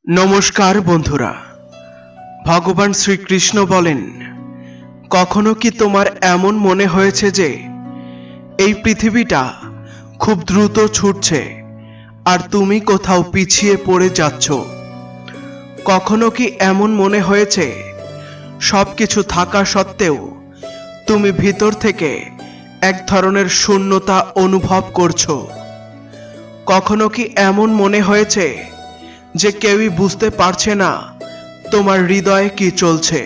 নমস্কার বন্ধুরা। ভগবান শ্রীকৃষ্ণ বলেন, কখনো কি তোমার এমন মনে হয়েছে যে এই পৃথিবীটা খুব দ্রুত ছুটছে আর তুমি কোথাও পিছিয়ে পড়ে যাচ্ছ? কখনো কি এমন মনে হয়েছে সবকিছু থাকা সত্ত্বেও তুমি ভিতর থেকে এক ধরনের শূন্যতা অনুভব করছো? কখনো কি এমন মনে হয়েছে যে কেউই বুঝতে পারছে না তোমার হৃদয়ে কি চলছে?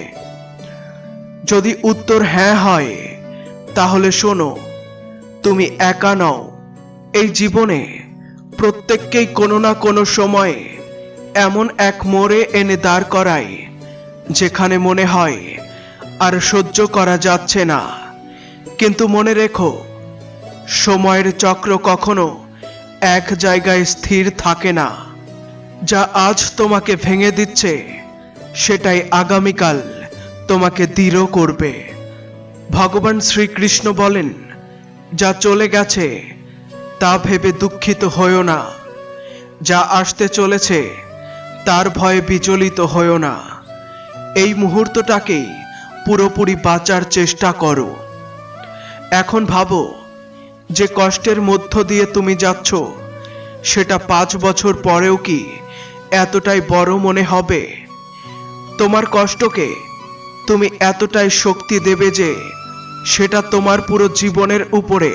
যদি উত্তর হ্যাঁ হয়, তাহলে শোনো, তুমি একা নও। এই জীবনে প্রত্যেককেই কোনো না কোনো সময়ে এমন এক মোড়ে এনে দাঁড় করায় যেখানে মনে হয় আর সহ্য করা যাচ্ছে না। কিন্তু মনে রেখো, সময়ের চক্র কখনো এক জায়গায় স্থির থাকে না। যা আজ তোমাকে ভেঙে দিচ্ছে, সেটাই আগামীকাল তোমাকে দৃঢ় করবে। ভগবান শ্রীকৃষ্ণ বলেন, যা চলে গেছে তা ভেবে দুঃখিত হয়ো না। যা আসতে চলেছে তার ভয়ে বিচলিত হয়ো না। এই মুহূর্তটাকেই পুরোপুরি বাঁচার চেষ্টা করো। এখন ভাবো, যে কষ্টের মধ্য দিয়ে তুমি যাচ্ছ, সেটা 5 বছর পরেও কি এতটাই বড় মনে হবে? তোমার কষ্টকে তুমি এতটাই শক্তি দেবে যে সেটা তোমার পুরো জীবনের উপরে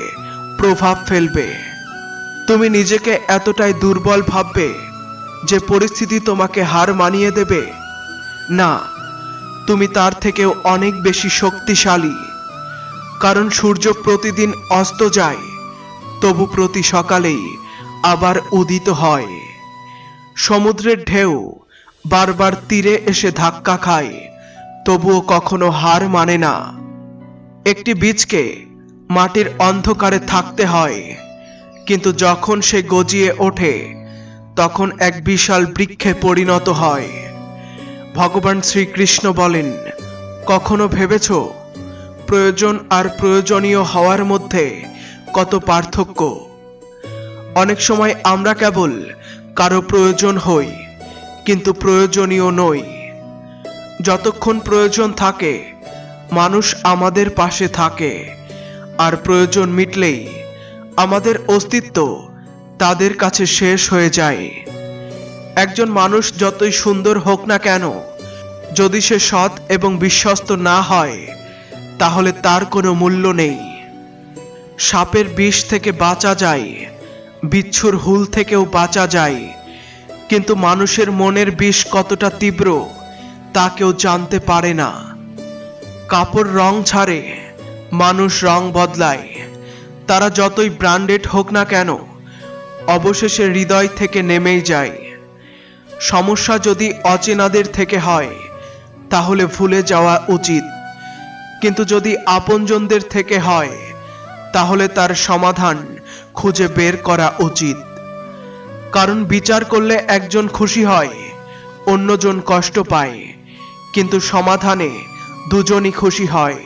প্রভাব ফেলবে। তুমি নিজেকে এতটাই দুর্বল ভাববে যে পরিস্থিতি তোমাকে হার মানিয়ে দেবে? না, তুমি তার থেকেও অনেক বেশি শক্তিশালী। কারণ সূর্য প্রতিদিন অস্ত যায়, তবু প্রতি সকালেই আবার উদিত হয়। সমুদ্রের ঢেউ বারবার তীরে এসে ধাক্কা খায়, তবুও কখনো হার মানে না। একটি বীজকে মাটির অন্ধকারে থাকতে হয়, কিন্তু যখন সে গজিয়ে ওঠে তখন এক বিশাল বৃক্ষে পরিণত হয়। ভগবান শ্রীকৃষ্ণ বলেন, কখনো ভেবেছ প্রয়োজন আর প্রয়োজনীয় হওয়ার মধ্যে কত পার্থক্য? অনেক সময় আমরা কেবল কারো প্রয়োজন হই, কিন্তু প্রয়োজনীয় নই। যতক্ষণ প্রয়োজন থাকে মানুষ আমাদের পাশে থাকে, আর প্রয়োজন মিটলেই আমাদের অস্তিত্ব তাদের কাছে শেষ হয়ে যায়। একজন মানুষ যতই সুন্দর হোক না কেন, যদি সে সৎ এবং বিশ্বস্ত না হয়, তাহলে তার কোনো মূল্য নেই। সাপের বিষ থেকে বাঁচা যায়, বিচ্ছুর হুল থেকেও বাঁচা যায়, কিন্তু মানুষের মনের বিষ কতটা তীব্র তা কেউ জানতে পারে না। কাপড় রং ছাড়ে, মানুষ রং বদলায়। তারা যতই ব্র্যান্ডেড হোক না কেন, অবশেষে হৃদয় থেকে নেমেই যায়। সমস্যা যদি অচেনাদের থেকে হয়, তাহলে ভুলে যাওয়া উচিত, কিন্তু যদি আপনজনদের থেকে হয়, তাহলে তার সমাধান খুঁজে বের করা উচিত। কারণ বিচার করলে একজন খুশি হয়, অন্যজন কষ্ট পায়, কিন্তু সমাধানে দুজনই খুশি হয়।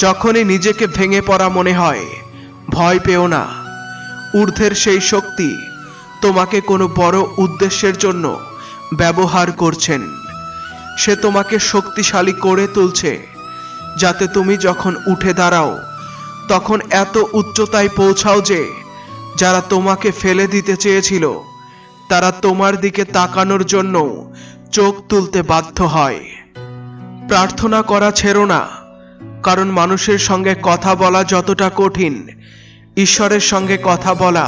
যখনই নিজেকে ভেঙে পড়া মনে হয়, ভয় পেও না। ঊর্ধ্বের সেই শক্তি তোমাকে কোনো বড় উদ্দেশ্যের জন্য ব্যবহার করছেন। সে তোমাকে শক্তিশালী করে তুলছে, যাতে তুমি যখন উঠে দাঁড়াও তখন এত উচ্চতায় পৌঁছাও যে যারা তোমাকে ফেলে দিতে চেয়েছিল, তারা তোমার দিকে তাকানোর জন্য চোখ তুলতে বাধ্য হয়। প্রার্থনা করা ছেড়ো না, কারণ মানুষের সঙ্গে কথা বলা যতটা কঠিন, ঈশ্বরের সঙ্গে কথা বলা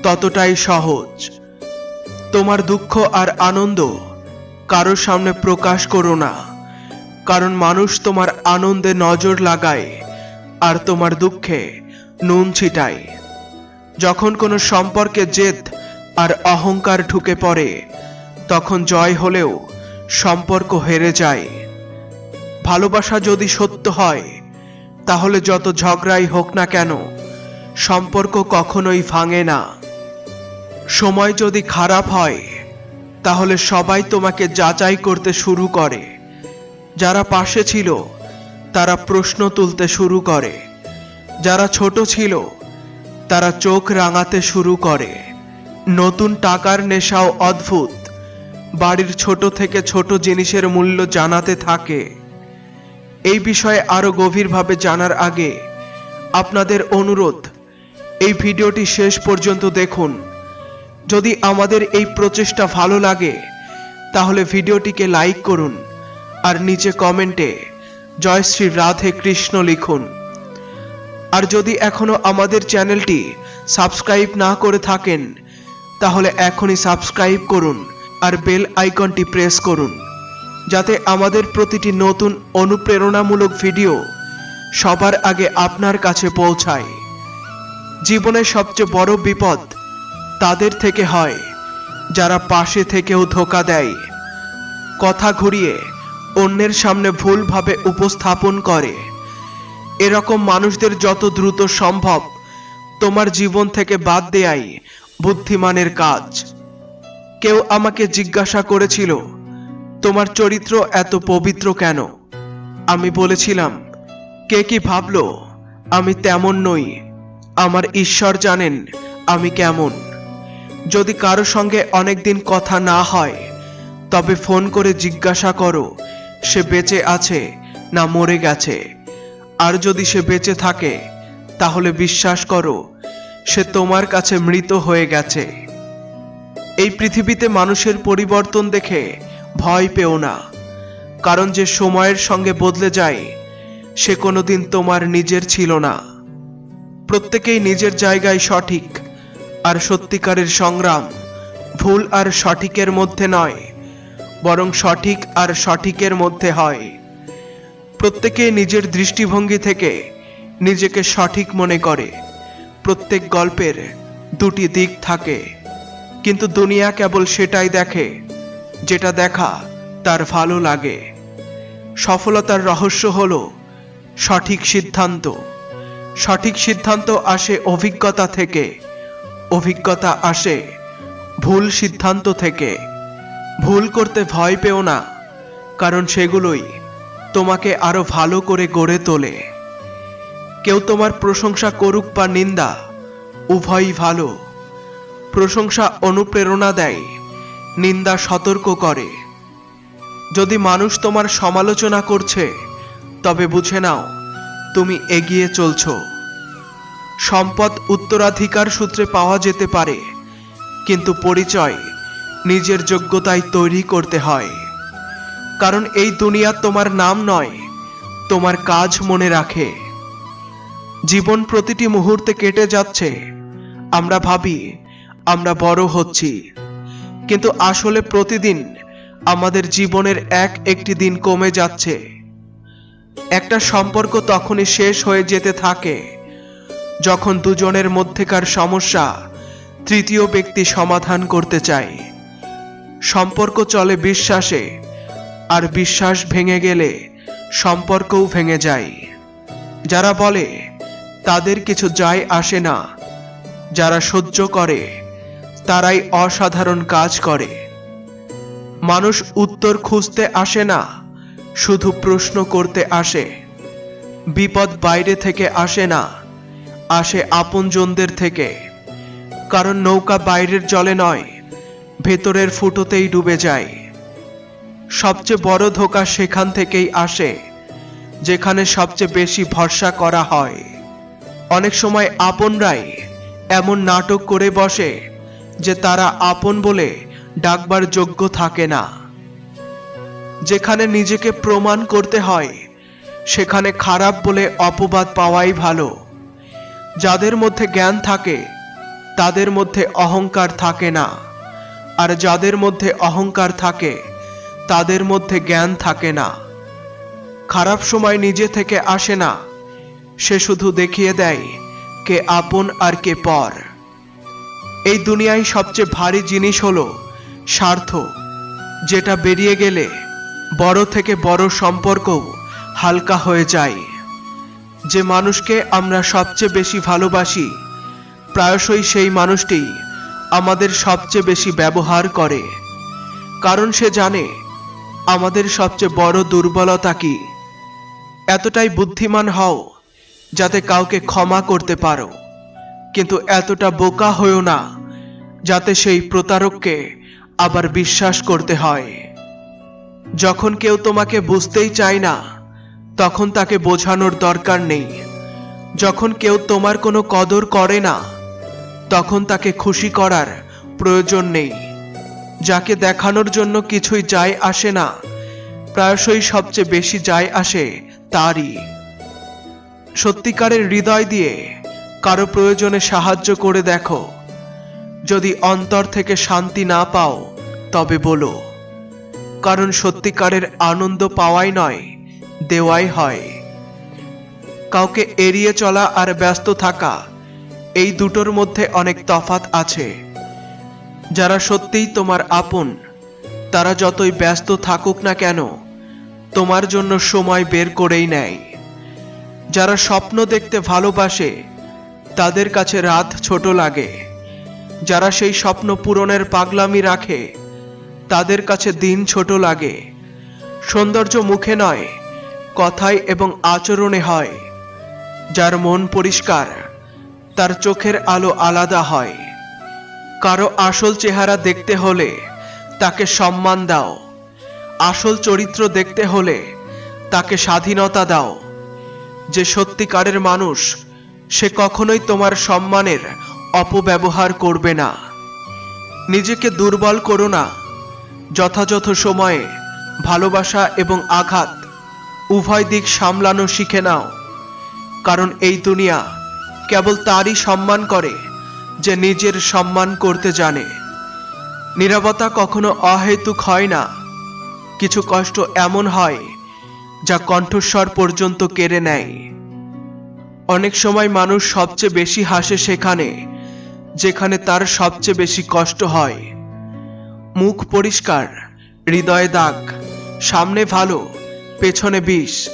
ততটাই সহজ। তোমার দুঃখ আর আনন্দ কারোর সামনে প্রকাশ করো না, কারণ মানুষ তোমার আনন্দে নজর লাগায় আর তোমার দুঃখে নুন ছিটায়। যখন কোনো সম্পর্কে জেদ আর অহংকার ঢুকে পড়ে, তখন জয় হলেও সম্পর্ক হেরে যায়। ভালোবাসা যদি সত্য হয়, তাহলে যত ঝগড়াই হোক না কেন, সম্পর্ক কখনোই ভাঙে না। সময় যদি খারাপ হয়, তাহলে সবাই তোমাকে যাচাই করতে শুরু করে। যারা পাশে ছিল তারা প্রশ্ন তুলতে শুরু করে, যারা ছোট ছিল তারা চোখ রাঙাতে শুরু করে। নতুন টাকার নেশাও অদ্ভুত। বাড়ির ছোট থেকে ছোট জিনিসের মূল্য জানাতে থাকে। এই বিষয়ে আরো গভীরভাবে জানার আগে আপনাদের অনুরোধ, এই ভিডিওটি শেষ পর্যন্ত দেখুন। যদি আমাদের এই প্রচেষ্টা ভালো লাগে তাহলে ভিডিওটিকে লাইক করুন আর নিচে কমেন্টে জয় শ্রী রাধে কৃষ্ণ লিখুন। আর যদি এখনো আমাদের চ্যানেলটি সাবস্ক্রাইব না করে থাকেন তাহলে এখনই সাবস্ক্রাইব করুন আর বেল আইকনটি প্রেস করুন, যাতে আমাদের প্রতিটি নতুন অনুপ্রেরণামূলক ভিডিও সবার আগে আপনার কাছে পৌঁছায়। জীবনের সবচেয়ে বড় বিপদ তাদের থেকে হয় যারা পাশে থেকেও ধোঁকা দেয়, কথা ঘুরিয়ে অন্যের সামনে ভুলভাবে উপস্থাপন করে। এরকম মানুষদের যত দ্রুত সম্ভব তোমার জীবন থেকে বাদ দেয়াই বুদ্ধিমানের কাজ। কেউ আমাকে জিজ্ঞাসা করেছিল, তোমার চরিত্র এত পবিত্র কেন? আমি বলেছিলাম, কে কি ভাবলো আমি তেমন নই, আমার ঈশ্বর জানেন আমি কেমন। যদি কারো সঙ্গে অনেকদিন কথা না হয় তবে ফোন করে জিজ্ঞাসা করো সে বেঁচে আছে না মরে গেছে। আর যদি সে বেঁচে থাকে তাহলে বিশ্বাস করো সে তোমার কাছে মৃত হয়ে গেছে। এই পৃথিবীতে মানুষের পরিবর্তন দেখে ভয় পেও না, কারণ যে সময়ের সঙ্গে বদলে যায় সে কোনোদিন তোমার নিজের ছিল না। প্রত্যেকেই নিজের জায়গায় সঠিক, আর সত্যিকারের সংগ্রাম ভুল আর সঠিকের মধ্যে নয়, বরং সঠিক আর সঠিকের মধ্যে হয়। প্রত্যেকেই নিজের দৃষ্টিভঙ্গি থেকে নিজেকে সঠিক মনে করে। প্রত্যেক গল্পের দুটি দিক থাকে, কিন্তু দুনিয়া কেবল সেটাই দেখে যেটা দেখা তার ভালো লাগে। সফলতার রহস্য হলো সঠিক সিদ্ধান্ত। সঠিক সিদ্ধান্ত আসে অভিজ্ঞতা থেকে, অভিজ্ঞতা আসে ভুল সিদ্ধান্ত থেকে। ভুল করতে ভয় পেও না, কারণ সেগুলোই তোমাকে আরো ভালো করে গড়ে তোলে। কেউ তোমার প্রশংসা করুক বা নিন্দা, উভয়ই ভালো। প্রশংসা অনুপ্রেরণা দেয়, নিন্দা সতর্ক করে। যদি মানুষ তোমার সমালোচনা করছে তবে বুঝে নাও তুমি এগিয়ে চলছ। সম্পদ উত্তরাধিকার সূত্রে পাওয়া যেতে পারে, কিন্তু পরিচয় নিজের যোগ্যতায় তৈরি করতে হয়। কারণ এই দুনিয়া তোমার নাম নয়, তোমার কাজ মনে রাখে। জীবন প্রতিটি মুহূর্তে কেটে যাচ্ছে, আমরা ভাবি আমরা বড় হচ্ছি, কিন্তু আসলে প্রতিদিন আমাদের জীবনের একটি দিন কমে যাচ্ছে। একটা সম্পর্ক তখনই শেষ হয়ে যেতে থাকে যখন দুজনের মধ্যেকার সমস্যা তৃতীয় ব্যক্তি সমাধান করতে চায়। সম্পর্ক চলে বিশ্বাসে, আর বিশ্বাস ভেঙে গেলে সম্পর্কও ভেঙে যায়। যারা বলে তাদের কিছু যায় আসে না, যারা সহ্য করে তারাই অসাধারণ কাজ করে। মানুষ উত্তর খুঁজতে আসে না, শুধু প্রশ্ন করতে আসে। বিপদ বাইরে থেকে আসে না, আসে আপনজনদের থেকে। কারণ নৌকা বাইরের জলে নয়, ভেতরের ফুটোতেই ডুবে যায়। সবচেয়ে বড় ধোঁকা সেখান থেকেই আসে যেখানে সবচেয়ে বেশি ভরসা করা হয়। অনেক সময় আপনরাই এমন নাটক করে বসে যে তারা আপন বলে ডাকবার যোগ্য থাকে না। যেখানে নিজেকে প্রমাণ করতে হয় সেখানে খারাপ বলে অপবাদ পাওয়াই ভালো। যাদের মধ্যে জ্ঞান থাকে তাদের মধ্যে অহংকার থাকে না, আর যাদের মধ্যে অহংকার থাকে তাদের মধ্যে জ্ঞান থাকে না। খারাপ সময় নিজে থেকে আসে না, সে শুধু দেখিয়ে দেয় কে আপন আর কে পর। এই দুনিয়ায় সবচেয়ে ভারী জিনিস হলো স্বার্থ, যেটা বেরিয়ে গেলে বড় থেকে বড় সম্পর্কও হালকা হয়ে যায়। যে মানুষকে আমরা সবচেয়ে বেশি ভালোবাসি প্রায়শই সেই মানুষটি আমাদের সবচেয়ে বেশি ব্যবহার করে, কারণ সে জানে আমাদের সবচেয়ে বড় দুর্বলতা কি। এতটাই বুদ্ধিমান হও যাতে কাউকে ক্ষমা করতে পারো, কিন্তু এতটা বোকা হয়েও না যাতে সেই প্রতারককে আবার বিশ্বাস করতে হয়। যখন কেউ তোমাকে বুঝতেই চায় না, তখন তাকে বোঝানোর দরকার নেই। যখন কেউ তোমার কোনো কদর করে না, তখন তাকে খুশি করার প্রয়োজন নেই। যাকে দেখানোর জন্য কিছুই যায় আসে না, প্রায়শই সবচেয়ে বেশি যায় আসে তারই। সত্যিকারের হৃদয় দিয়ে কারো প্রয়োজনে সাহায্য করে দেখো। যদি অন্তর থেকে শান্তি না পাও, তবে বলো। কারণ সত্যিকারের আনন্দ পাওয়াই নয়, দেওয়াই হয়। কাউকে এড়িয়ে চলা আর ব্যস্ত থাকা, এই দুটোর মধ্যে অনেক তফাৎ আছে। যারা সত্যিই তোমার আপন, তারা যতই ব্যস্ত থাকুক না কেন, তোমার জন্য সময় বের করেই নেয়। যারা স্বপ্ন দেখতে ভালোবাসে, তাদের কাছে রাত ছোট লাগে। যারা সেই স্বপ্ন পূরণের পাগলামি রাখে, তাদের কাছে দিন ছোট লাগে। সৌন্দর্য মুখে নয়, কথায় এবং আচরণে হয়। যার মন পরিষ্কার, তার চোখের আলো আলাদা হয়। কারো আসল চেহারা দেখতে হলে তাকে সম্মান দাও। আসল চরিত্র দেখতে হলে তাকে স্বাধীনতা দাও। যে সত্যিকারের মানুষ, সে কখনোই তোমার সম্মানের অপব্যবহার করবে না। নিজেকে দুর্বল করো না। যথাযথ সময়ে ভালোবাসা এবং আঘাত উভয় দিক সামলানো শিখে নাও। কারণ এই দুনিয়া কেবল তারই সম্মান করে যে নিজের সম্মান করতে জানে। নীরবতা কখনো অহেতুক হয় না। কিছু কষ্ট এমন হয় যা কণ্ঠস্বর পর্যন্ত কেড়ে নেয়। অনেক সময় মানুষ সবচেয়ে বেশি হাসে সেখানে যেখানে তার সবচেয়ে বেশি কষ্ট হয়। মুখ পরিষ্কার, হৃদয়ে দাগ, সামনে ভালো, পেছনে বিষ,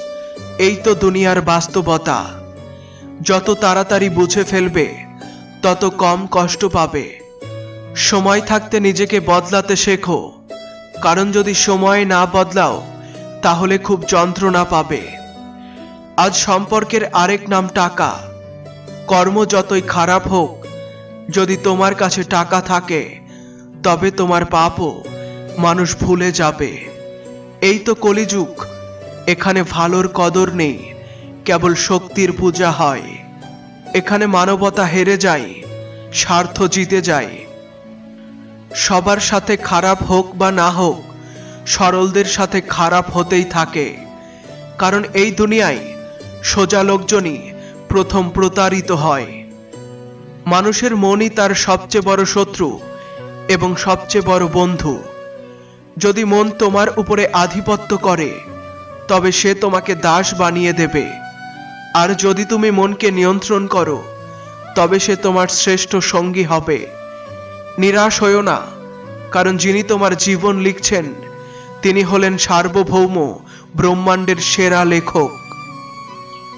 এই তো দুনিয়ার বাস্তবতা। যত তাড়াতাড়ি বুঝে ফেলবে, তত কম কষ্ট পাবে। সময় থাকতে নিজেকে বদলাতে শেখো। কারণ যদি সময় না বদলাও, তাহলে খুব যন্ত্রণা পাবে। আজ সম্পর্কের আরেক নাম টাকা। কর্ম যতই খারাপ হোক, যদি তোমার কাছে টাকা থাকে, তবে তোমার পাপও মানুষ ভুলে যাবে। এই তো কলিযুগ। এখানে ভালোর কদর নেই, কেবল শক্তির পূজা হয়। এখানে মানবতা হেরে যায়, স্বার্থ জিতে যায়। সবার সাথে খারাপ হোক বা না হোক, সরলদের সাথে খারাপ হতেই থাকে। কারণ এই দুনিয়ায় সোজা লোকজনই প্রথম প্রতারিত হয়। মানুষের মনই তার সবচেয়ে বড় শত্রু এবং সবচেয়ে বড় বন্ধু। যদি মন তোমার উপরে আধিপত্য করে, তবে সে তোমাকে দাস বানিয়ে দেবে। আর যদি তুমি মনকে নিয়ন্ত্রণ করো, তবে সে তোমার শ্রেষ্ঠ সঙ্গী হবে। নিরাশ হয়ো না, কারণ যিনি তোমার জীবন লিখছেন, তিনি হলেন সার্বভৌম ব্রহ্মাণ্ডের সেরা লেখক।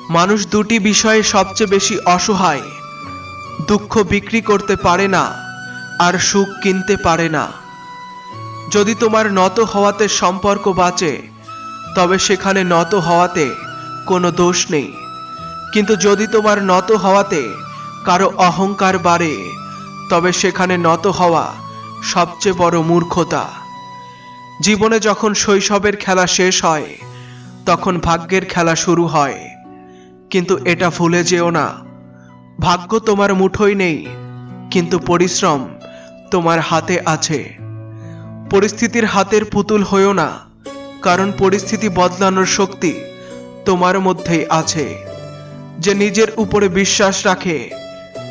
মানুষ দুটি বিষয়ে সবচেয়ে বেশি অসহায়। দুঃখ বিক্রি করতে পারে না, আর সুখ কিনতে পারে না। যদি তোমার নত হওয়াতে সম্পর্ক বাঁচে, তবে সেখানে নত হওয়াতে কোনো দোষ নেই। কিন্তু যদি তোমার নত হওয়াতে কারো অহংকার বাড়ে, তবে সেখানে নত হওয়া সবচেয়ে বড় মূর্খতা। জীবনে যখন শৈশবের খেলা শেষ হয়, তখন ভাগ্যের খেলা শুরু হয়। কিন্তু এটা ভুলে যেও না, ভাগ্য তোমার মুঠোয় নেই, কিন্তু পরিশ্রম তোমার হাতে আছে। পরিস্থিতির হাতের পুতুল হয়ো না, কারণ পরিস্থিতি বদলানোর শক্তি তোমার মধ্যেই আছে। যে নিজের উপরে বিশ্বাস রাখে,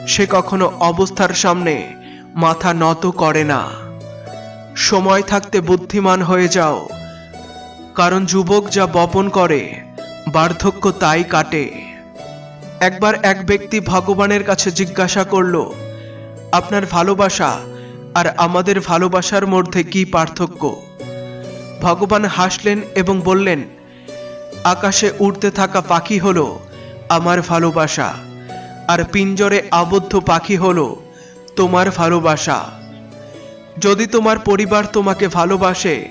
সে কখনো অবস্থার সামনে মাথা নত করে না। সময় থাকতে বুদ্ধিমান হয়ে যাও, কারণ যুবক যা বপন করে, বার্ধক্য তাই কাটে। একবার এক ব্যক্তি ভগবানের কাছে জিজ্ঞাসা করল, আপনার ভালোবাসা আর আমাদের ভালোবাসার মধ্যে কি পার্থক্য? ভগবান হাসলেন এবং বললেন, আকাশে উড়তে থাকা পাখি হলো আমার ভালোবাসা, আর পিঞ্জরে আবদ্ধ পাখি হলো তোমার ভালোবাসা। যদি তোমার পরিবার তোমাকে ভালোবাসে,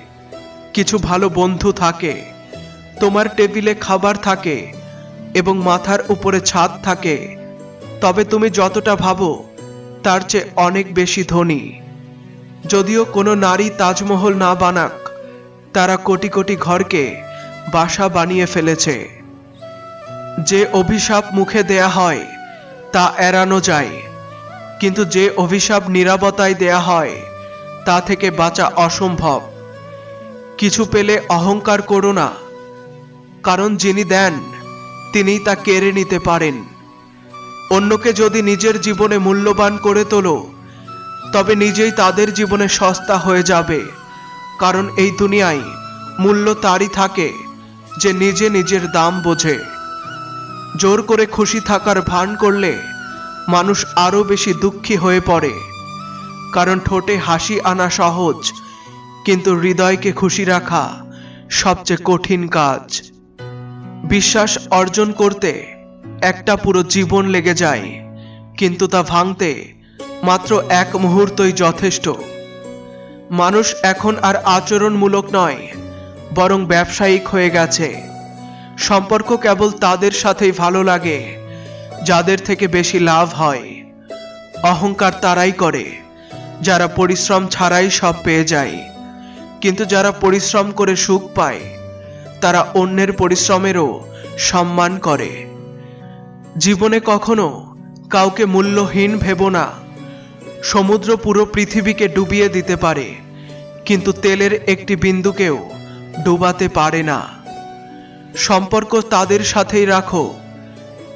কিছু ভালো বন্ধু থাকে, তোমার টেবিলে খাবার থাকে এবং মাথার উপরে ছাদ থাকে, তবে তুমি যতটা ভাবো তার চেয়ে অনেক বেশি ধনী। যদিও কোনো নারী তাজমহল না বানাক, তারা কোটি কোটি ঘরকে বাসা বানিয়ে ফেলেছে। যে অভিশাপ মুখে দেয়া হয় তা এড়ানো যায়, কিন্তু যে অভিশাপ নীরবতায় দেয়া হয় তা থেকে বাঁচা অসম্ভব। কিছু পেলে অহংকার করো না, কারণ যিনি দেন তিনিই তা কেড়ে নিতে পারেন। অন্যকে যদি নিজের জীবনে মূল্যবান করে তোলো, তবে নিজেই তাদের জীবনে সস্তা হয়ে যাবে। কারণ এই দুনিয়ায় মূল্য তারই থাকে যে নিজে নিজের দাম বোঝে। জোর করে খুশি থাকার ভান করলে মানুষ আরো বেশি দুঃখী হয়ে পড়ে। কারণ ঠোঁটে হাসি আনা সহজ, কিন্তু হৃদয়কে খুশি রাখা সবচেয়ে কঠিন কাজ। বিশ্বাস অর্জন করতে একটা পুরো জীবন লেগে যায়, কিন্তু তা ভাঙতে মাত্র এক মুহূর্তই যথেষ্ট। মানুষ এখন আর আচরণমূলক নয়, বরং ব্যবসায়িক হয়ে গেছে। সম্পর্ক কেবল তাদের সাথেই ভালো লাগে যাদের থেকে বেশি লাভ হয়। অহংকার তারাই করে যারা পরিশ্রম ছাড়াই সব পেয়ে যায়, কিন্তু যারা পরিশ্রম করে সুখ পায় তারা অন্যের পরিশ্রমেরও সম্মান করে। জীবনে কখনো কাউকে মূল্যহীন ভেবো না। সমুদ্র পুরো পৃথিবীকে ডুবিয়ে দিতে পারে, কিন্তু তেলের একটি বিন্দুকেও ডুবাতে পারে না। সম্পর্ক তাদের সাথেই রাখো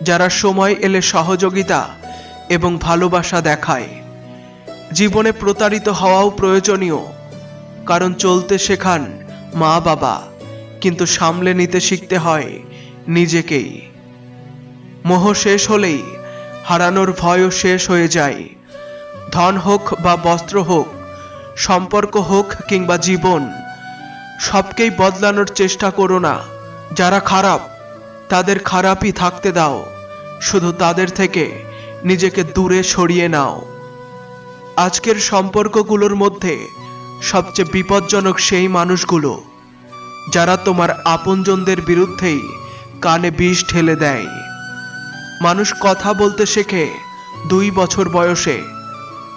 যারা সময় এলে সহযোগিতা এবং ভালোবাসা দেখায়। জীবনে প্রতারিত হওয়াও প্রয়োজনীয়, কারণ চলতে শেখান মা বাবা, কিন্তু সামলে নিতে শিখতে হয় নিজেকেই। মোহ শেষ হলেই হারানোর ভয়ও শেষ হয়ে যায়। ধন হোক বা বস্ত্র হোক, সম্পর্ক হোক কিংবা জীবন, সবকেই বদলানোর চেষ্টা করো না। যারা খারাপ তাদের খারাপই থাকতে দাও, শুধু তাদের থেকে নিজেকে দূরে সরিয়ে নাও। আজকের সম্পর্কগুলোর মধ্যে সবচেয়ে বিপজ্জনক সেই মানুষগুলো যারা তোমার আপনজনদের বিরুদ্ধেই কানে বিষ ঢেলে দেয়। মানুষ কথা বলতে শেখে 2 বছর বয়সে,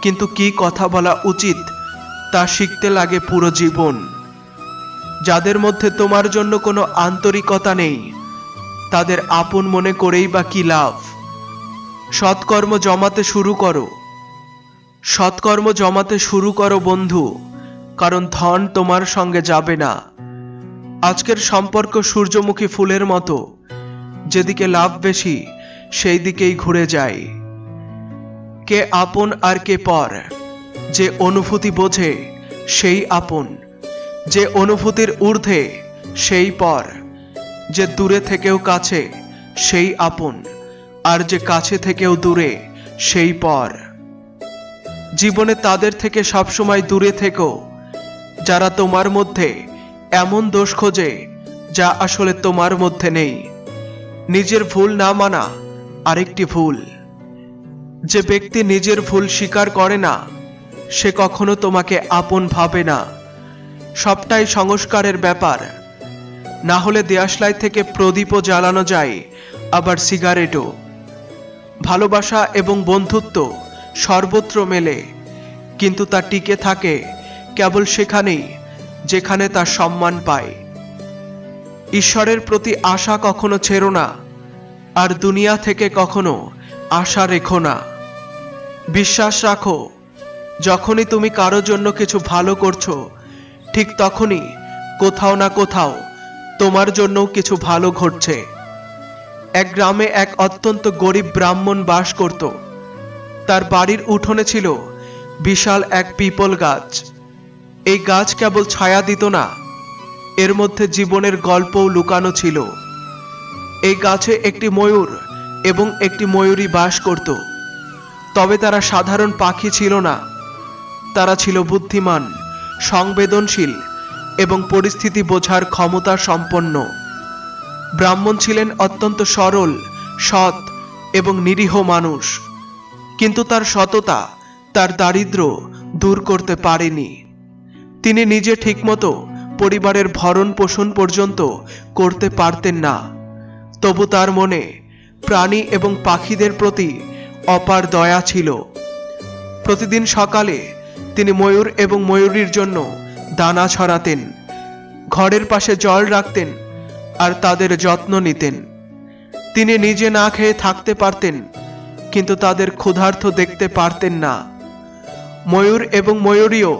কিন্তু কি কথা বলা উচিত তা শিখতে লাগে পুরো জীবন। যাদের মধ্যে তোমার জন্য কোনো আন্তরিকতা নেই, তাদের আপন মনে করেই বা কি লাভ। সৎকর্ম জমাতে শুরু করো, সৎকর্ম জমাতে শুরু করো বন্ধু, কারণ ধন তোমার সঙ্গে যাবে না। আজকের সম্পর্ক সূর্যমুখী ফুলের মতো, যেদিকে লাভ বেশি সেই দিকেই ঘুরে যায়। কে আপন আর কে পর, যে অনুভূতি বোঝে সেই আপন, যে অনুভূতির ঊর্ধ্বে সেই পর, যে দূরে থেকেও কাছে সেই আপন, আর যে কাছে থেকেও দূরে সেই পর। জীবনে তাদের থেকে সবসময় দূরে থেকো যারা তোমার মধ্যে এমন দোষ খোঁজে যা আসলে তোমার মধ্যে নেই। নিজের ভুল না মানা আরেকটি ভুল। যে ব্যক্তি নিজের ভুল স্বীকার করে না, সে কখনো তোমাকে আপন ভাবে না। সবটাই সংস্কারের ব্যাপার। না হলে দেয়াশলাই থেকে প্রদীপও জ্বালানো যায়, আবার সিগারেটও। ভালোবাসা এবং বন্ধুত্ব সর্বত্র মেলে, কিন্তু তা টিকে থাকে কেবল সেখানেই যেখানে তা সম্মান পায়। ঈশ্বরের প্রতি আশা কখনো ছেড়ো না, আর দুনিয়া থেকে কখনো আশা রেখো না। বিশ্বাস রাখো, যখনই তুমি কারো জন্য কিছু ভালো করছো, ঠিক তখনই কোথাও না কোথাও তোমার জন্য কিছু ভালো ঘটছে। এক গ্রামে এক অত্যন্ত গরিব ব্রাহ্মণ বাস করত। তার বাড়ির উঠোনে ছিল বিশাল এক পিপল গাছ। এই গাছ কেবল ছায়া দিত না, এর মধ্যে জীবনের গল্পও লুকানো ছিল। এই গাছে একটি ময়ূর এবং একটি ময়ূরী বাস করত। তবে তারা সাধারণ পাখি ছিল না, তারা ছিল বুদ্ধিমান, সংবেদনশীল এবং পরিস্থিতি বোঝার ক্ষমতা সম্পন্ন। ব্রাহ্মণ ছিলেন অত্যন্ত সরল, সৎ এবং নিরীহ মানুষ, কিন্তু তার সততা তার দারিদ্র্য দূর করতে পারেনি। তিনি নিজে ঠিকমতো পরিবারের ভরণ পোষণ পর্যন্ত করতে পারতেন না, তবু তার মনে প্রাণী এবং পাখিদের প্রতি অপার দয়া ছিল। প্রতিদিন সকালে তিনি ময়ূর এবং ময়ূরীর জন্য দানা ছড়াতেন, ঘরের পাশে জল রাখতেন আর তাদের যত্ন নিতেন। তিনি নিজে না খেয়ে থাকতে পারতেন, কিন্তু তাদের ক্ষুধার্ত দেখতে পারতেন না। ময়ূর এবং ময়ূরীও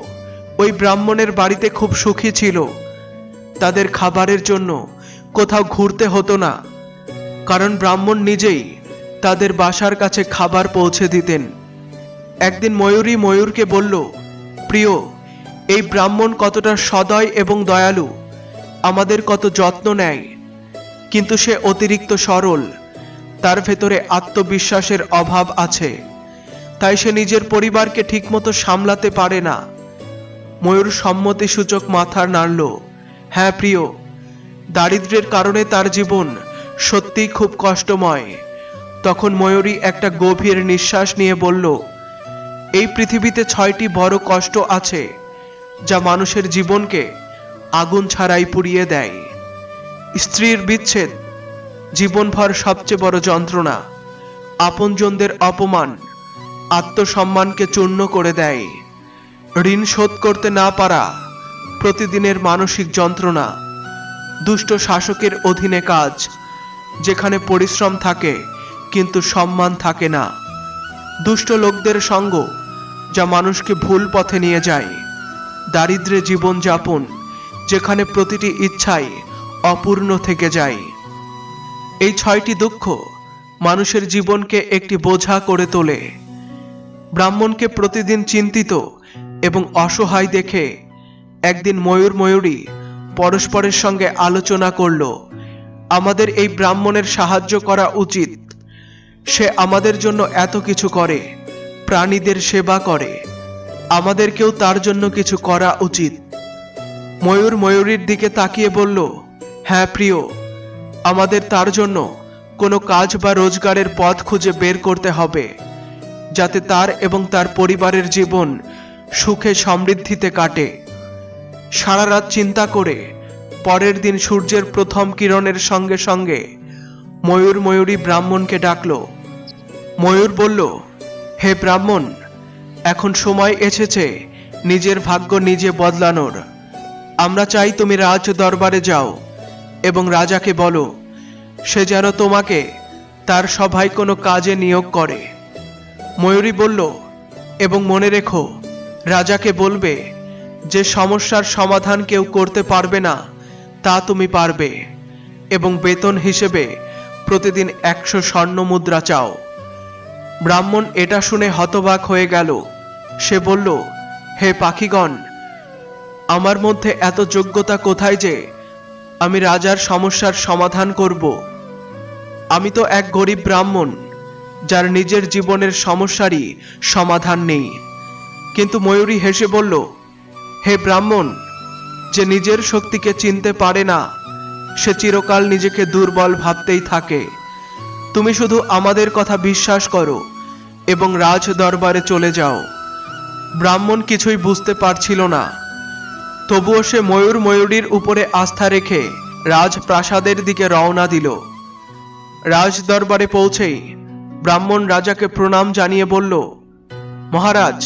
ওই ব্রাহ্মণের বাড়িতে খুব সুখী ছিল। তাদের খাবারের জন্য কোথাও ঘুরতে হতো না, কারণ ব্রাহ্মণ নিজেই তাদের বাসার কাছে খাবার পৌঁছে দিতেন। একদিন ময়ূরী ময়ূরকে বলল, প্রিয়, এই ব্রাহ্মণ কতটা সদয় এবং দয়ালু, আমাদের কত যত্ন নেয়, কিন্তু সে অতিরিক্ত সরল, তার ভেতরে আত্মবিশ্বাসের অভাব আছে, তাই সে নিজের পরিবারকে ঠিকমতো সামলাতে পারে না। ময়ূর সম্মতিসূচক মাথা নাড়ল। হ্যাঁ প্রিয়, দারিদ্র্যের কারণে তার জীবন সত্যিই খুব কষ্টময়। তখন ময়ূরী একটা গভীর নিঃশ্বাস নিয়ে বলল, এই পৃথিবীতে 6টি বড় কষ্ট আছে যা মানুষের জীবনকে আগুন ছাড়াই পুড়িয়ে দেয়। স্ত্রীর বিচ্ছেদ জীবনভর সবচেয়ে বড় যন্ত্রণা, আপনজনদের অপমান আত্মসম্মানকে চূর্ণ করে দেয়, ঋণ শোধ করতে না পারা প্রতিদিনের মানসিক যন্ত্রণা, দুষ্ট শাসকের অধীনে কাজ যেখানে পরিশ্রম থাকে কিন্তু সম্মান থাকে না, দুষ্ট লোকদের সঙ্গ যা মানুষকে ভুল পথে নিয়ে যায়, দারিদ্র্যে জীবনযাপন যেখানে প্রতিটি ইচ্ছাই অপূর্ণ থেকে যায়। এই 6টি দুঃখ মানুষের জীবনকে একটি বোঝা করে তোলে। ব্রাহ্মণকে প্রতিদিন চিন্তিত এবং অসহায় দেখে একদিন ময়ূর ময়ূরী পরস্পরের সঙ্গে আলোচনা করল, আমাদের এই ব্রাহ্মণের সাহায্য করা উচিত। সে আমাদের জন্য এত কিছু করে, প্রাণীদের সেবা করে, আমাদেরকেও তার জন্য কিছু করা উচিত। ময়ূর ময়ূরীর দিকে তাকিয়ে বলল, হ্যাঁ প্রিয়, আমাদের তার জন্য কোনো কাজ বা রোজগারের পথ খুঁজে বের করতে হবে, যাতে তার এবং তার পরিবারের জীবন সুখে সমৃদ্ধিতে কাটে। সারা রাত চিন্তা করে পরের দিন সূর্যের প্রথম কিরণের সঙ্গে সঙ্গে ময়ূর ময়ূরী ব্রাহ্মণকে ডাকল। ময়ূর বলল, হে ব্রাহ্মণ, এখন সময় এসেছে নিজের ভাগ্য নিজে বদলানোর। আমরা চাই তুমি রাজ দরবারে যাও এবং রাজাকে বলো সে যেন তোমাকে তার সভায় কোনো কাজে নিয়োগ করে। ময়ূরী বলল, এবং মনে রেখো, রাজাকে বলবে যে সমস্যার সমাধান কেউ করতে পারবে না তা তুমি পারবে, এবং বেতন হিসেবে প্রতিদিন 100 স্বর্ণ মুদ্রা চাও। ব্রাহ্মণ এটা শুনে হতবাক হয়ে গেল। সে বলল, হে পাখিগণ, আমার মধ্যে এত যোগ্যতা কোথায় যে আমি রাজার সমস্যার সমাধান করব? আমি তো এক গরিব ব্রাহ্মণ, যার নিজের জীবনের সমস্যারই সমাধান নেই। কিন্তু ময়ূরী হেসে বলল, হে ব্রাহ্মণ, যে নিজের শক্তিকে চিনতে পারে না সে চিরকাল নিজেকে দুর্বল ভাবতেই থাকে। তুমি শুধু আমাদের কথা বিশ্বাস করো এবং রাজ দরবারে চলে যাও। ব্রাহ্মণ কিছুই বুঝতে পারছিল না, তবুও সে ময়ূর ময়ূরীর উপরে আস্থা রেখে রাজপ্রাসাদের দিকে রওনা দিল। রাজ দরবারে পৌঁছেই ব্রাহ্মণ রাজাকে প্রণাম জানিয়ে বলল, মহারাজ,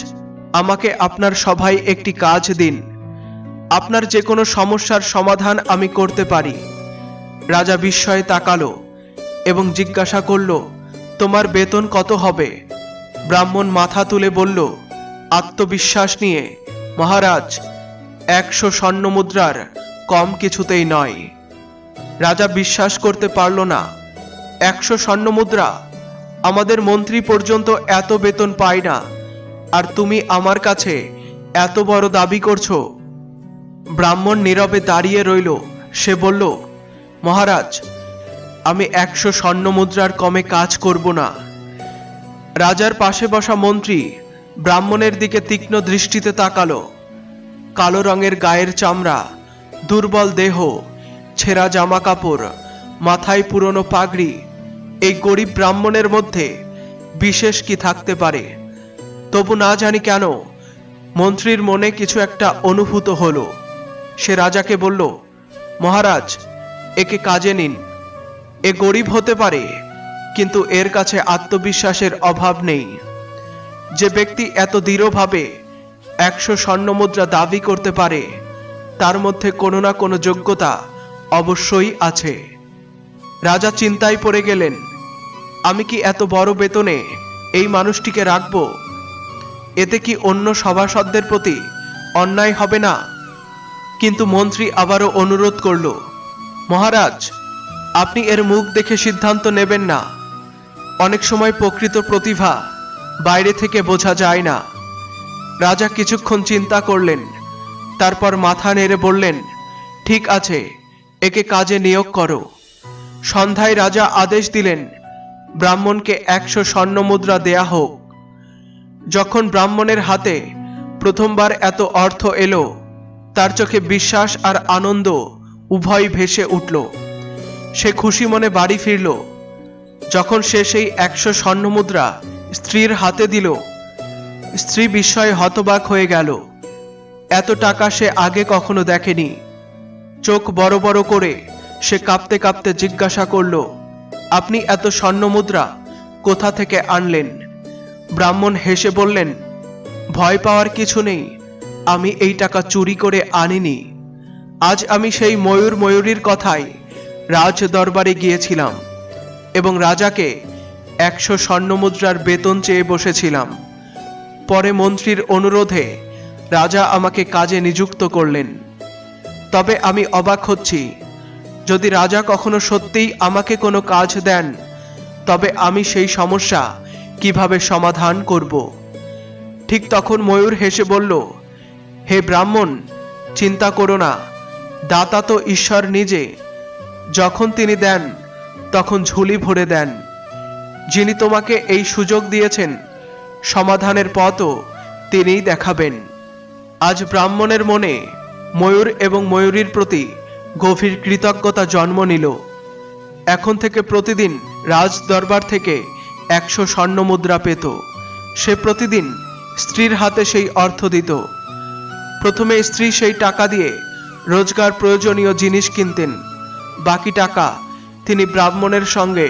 আমাকে আপনার সভায় একটি কাজ দিন। আপনার যে কোনো সমস্যার সমাধান আমি করতে পারি। রাজা বিস্ময়ে তাকালো এবং জিজ্ঞাসা করল, তোমার বেতন কত হবে? ব্রাহ্মণ মাথা তুলে বলল আত্মবিশ্বাস নিয়ে, মহারাজ, 100 স্বর্ণ মুদ্রার কম কিছুতেই নয়। রাজা বিশ্বাস করতে পারল না। 100 স্বর্ণ মুদ্রা? আমাদের মন্ত্রী পর্যন্ত এত বেতন পায় না, আর তুমি আমার কাছে এত বড় দাবি করছো? ব্রাহ্মণ নীরবে দাঁড়িয়ে রইল। সে বলল, মহারাজ, আমি 100 স্বর্ণ মুদ্রার কমে কাজ করব না। রাজার পাশে বসা মন্ত্রী ব্রাহ্মণের দিকে তীক্ষ্ণ দৃষ্টিতে তাকালো। কালো রঙের গায়ের চামড়া, দুর্বল দেহ, ছেঁড়া জামা কাপড়, মাথায় পুরনো পাগড়ি, এই গরিব ব্রাহ্মণের মধ্যে বিশেষ কি থাকতে পারে? তবু না জানি কেন মন্ত্রীর মনে কিছু একটা অনুভূত হলো। সে রাজাকে বলল, মহারাজ, একে কাজে নিন। এ গরিব হতে পারে, কিন্তু এর কাছে আত্মবিশ্বাসের অভাব নেই। যে ব্যক্তি এত দৃঢ়ভাবে 100 স্বর্ণমুদ্রা দাবি করতে পারে, তার মধ্যে কোনো না কোনো যোগ্যতা অবশ্যই আছে। রাজা চিন্তায় পড়ে গেলেন, আমি কি এত বড় বেতনে এই মানুষটিকে রাখব? এতে কি অন্য সভাসদদের প্রতি অন্যায় হবে না? কিন্তু মন্ত্রী আবারও অনুরোধ করল, মহারাজ, আপনি এর মুখ দেখে সিদ্ধান্ত নেবেন না। অনেক সময় প্রকৃত প্রতিভা বাইরে থেকে বোঝা যায় না। রাজা কিছুক্ষণ চিন্তা করলেন, তারপর মাথা নেড়ে বললেন, ঠিক আছে, একে কাজে নিয়োগ করো। সন্ধ্যায় রাজা আদেশ দিলেন, ব্রাহ্মণকে 100 স্বর্ণমুদ্রা দেয়া হোক। যখন ব্রাহ্মণের হাতে প্রথমবার এত অর্থ এলো, তার চোখে বিশ্বাস আর আনন্দ উভয় ভেসে উঠল। সে খুশি মনে বাড়ি ফিরল। যখন সে সেই 100 স্বর্ণমুদ্রা স্ত্রীর হাতে দিল, স্ত্রী বিস্ময়ে হতবাক হয়ে গেল। এত টাকা সে আগে কখনো দেখেনি। চোখ বড় বড় করে সে কাঁপতে কাঁপতে জিজ্ঞাসা করল, আপনি এত স্বর্ণমুদ্রা কোথা থেকে আনলেন? ব্রাহ্মণ হেসে বললেন, ভয় পাওয়ার কিছু নেই, আমি এই টাকা চুরি করে আনিনি। আজ আমি সেই ময়ূরীর কথাই রাজ দরবারে গিয়েছিলাম এবং রাজাকে 100 স্বর্ণমুদ্রার বেতন চেয়ে বসেছিলাম। পরে মন্ত্রীর অনুরোধে রাজা আমাকে কাজে নিযুক্ত করলেন। তবে আমি অবাক হচ্ছি, যদি রাজা কখনো সত্যিই আমাকে কোনো কাজ দেন, তবে আমি সেই সমস্যা কিভাবে সমাধান করব? ঠিক তখন ময়ূর হেসে বলল, হে ব্রাহ্মণ, চিন্তা করো না, দাতা তো ঈশ্বর নিজে। যখন তিনি দেন তখন ঝুলি ভরে দেন। যিনি তোমাকে এই সুযোগ দিয়েছেন, সমাধানের পথও তিনিই দেখাবেন। আজ ব্রাহ্মণের মনে ময়ূর এবং ময়ূরীর প্রতি গভীর কৃতজ্ঞতা জন্ম নিল। এখন থেকে প্রতিদিন রাজ দরবার থেকে 100 স্বর্ণমুদ্রা পেত। সে প্রতিদিন স্ত্রীর হাতে সেই অর্থ দিত। প্রথমে স্ত্রী সেই টাকা দিয়ে রোজগার প্রয়োজনীয় জিনিস কিনতেন। বাকি টাকা তিনি ব্রাহ্মণের সঙ্গে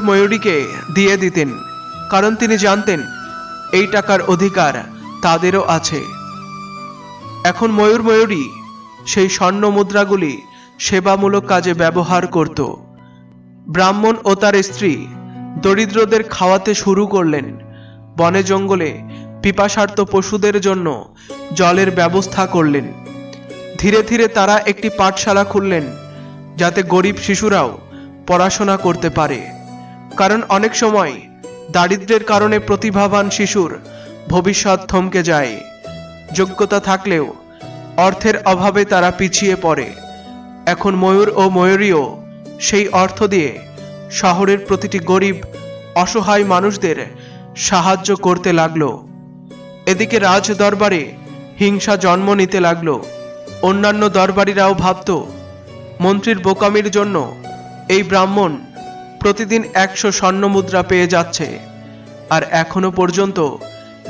ময়ূরীকে দিয়ে দিতেন, কারণ তিনি জানতেন এই টাকার অধিকার তাদেরও আছে। এখন ময়ূরী সেই স্বর্ণ মুদ্রাগুলি সেবামূলক কাজে ব্যবহার করত। ব্রাহ্মণ ও তার স্ত্রী দরিদ্রদের খাওয়াতে শুরু করলেন। বনে জঙ্গলে পিপাসার্ত পশুদের জন্য জলের ব্যবস্থা করলেন। ধীরে ধীরে তারা একটি পাঠশালা খুললেন, যাতে গরিব শিশুরাও পড়াশোনা করতে পারে। কারণ অনেক সময় দারিদ্র্যের কারণে প্রতিভাবান শিশুর ভবিষ্যৎ থমকে যায়। যোগ্যতা থাকলেও অর্থের অভাবে তারা পিছিয়ে পড়ে। এখন ময়ূর ও ময়ূরীও সেই অর্থ দিয়ে শহরের প্রতিটি গরিব অসহায় মানুষদের সাহায্য করতে লাগলো। এদিকে রাজ দরবারে হিংসা জন্ম নিতে লাগলো। অন্যান্য দরবারীরাও ভাবত, মন্ত্রীর বোকামির জন্য এই ব্রাহ্মণ প্রতিদিন 100 স্বর্ণমুদ্রা পেয়ে যাচ্ছে, আর এখনো পর্যন্ত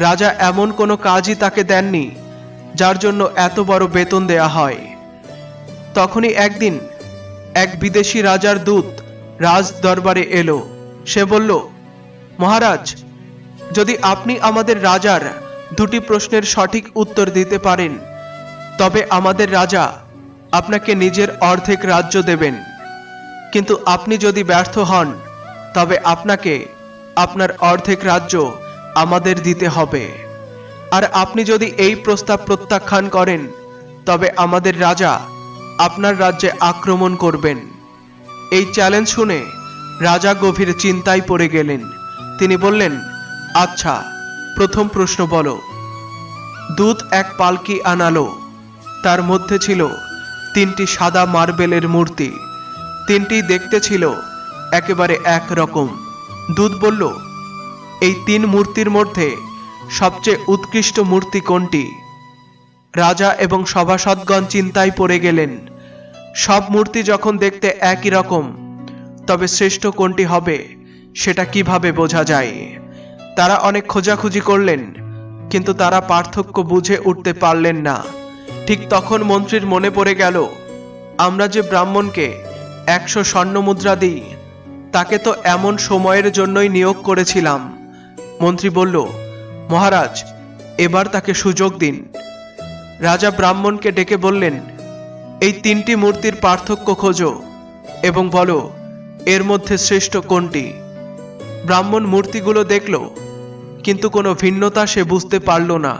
রাজা এমন কোনো কাজই তাকে দেননি যার জন্য এত বড় বেতন দেয়া হয়। তখনই একদিন এক বিদেশি রাজার দূত রাজ দরবারে এলো। সে বলল, মহারাজ, যদি আপনি আমাদের রাজার দুটি প্রশ্নের সঠিক উত্তর দিতে পারেন, তবে আমাদের রাজা আপনাকে নিজের অর্ধেক রাজ্য দেবেন। কিন্তু আপনি যদি ব্যর্থ হন, তবে আপনাকে আপনার অর্ধেক রাজ্য আমাদের দিতে হবে। আর আপনি যদি এই প্রস্তাব প্রত্যাখ্যান করেন, তবে আমাদের রাজা আপনার রাজ্যে আক্রমণ করবেন। এই চ্যালেঞ্জ শুনে রাজা গভীর চিন্তায় পড়ে গেলেন। তিনি বললেন, আচ্ছা, প্রথম প্রশ্ন বলো। দূত এক পালকি আনালো। তার মধ্যে ছিল 3টি সাদা মার্বেলের মূর্তি। 3টি দেখতে ছিল একেবারে একরকম। দূত বলল, এই 3 মূর্তির মধ্যে সবচেয়ে উৎকৃষ্ট মূর্তি কোনটি? রাজা এবং সভাসদগণ চিন্তায় পড়ে গেলেন। সব মূর্তি যখন দেখতে একই রকম, তবে শ্রেষ্ঠ কোনটি হবে সেটা কিভাবে বোঝা যায়? তারা অনেক খোঁজাখুঁজি করলেন, কিন্তু তারা পার্থক্য বুঝে উঠতে পারলেন না। ঠিক তখন মন্ত্রীর মনে পড়ে গেল, আমরা যে ব্রাহ্মণকে 100 স্বর্ণমুদ্রা দিই, তাকে তো এমন সময়ের জন্যই নিয়োগ করেছিলাম। মন্ত্রী বলল, মহারাজ, এবার তাকে সুযোগ দিন। রাজা ব্রাহ্মণকে ডেকে বললেন, এই তিনটি মূর্তির পার্থক্য খোঁজো এবং বলো এর মধ্যে শ্রেষ্ঠ কোনটি। ব্রাহ্মণ মূর্তিগুলো দেখল, কিন্তু কোনো ভিন্নতা সে বুঝতে পারল না।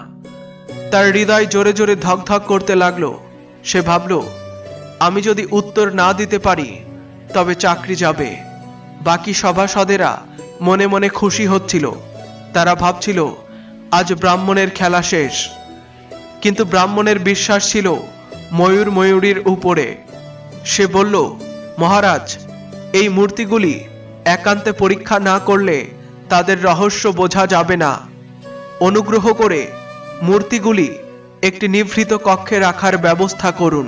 তার হৃদয় জোরে জোরে ধকধক করতে লাগলো। সে ভাবল, আমি যদি উত্তর না দিতে পারি তবে চাকরি যাবে। বাকি সভাসদেরা মনে মনে খুশি হচ্ছিল। তারা ভাবছিল আজ ব্রাহ্মণের খেলা শেষ। কিন্তু ব্রাহ্মণের বিশ্বাস ছিল ময়ূর ময়ূরীর উপরে। সে বলল, মহারাজ, এই মূর্তিগুলি একান্তে পরীক্ষা না করলে তাদের রহস্য বোঝা যাবে না। অনুগ্রহ করে মূর্তিগুলি একটি নিভৃত কক্ষে রাখার ব্যবস্থা করুন।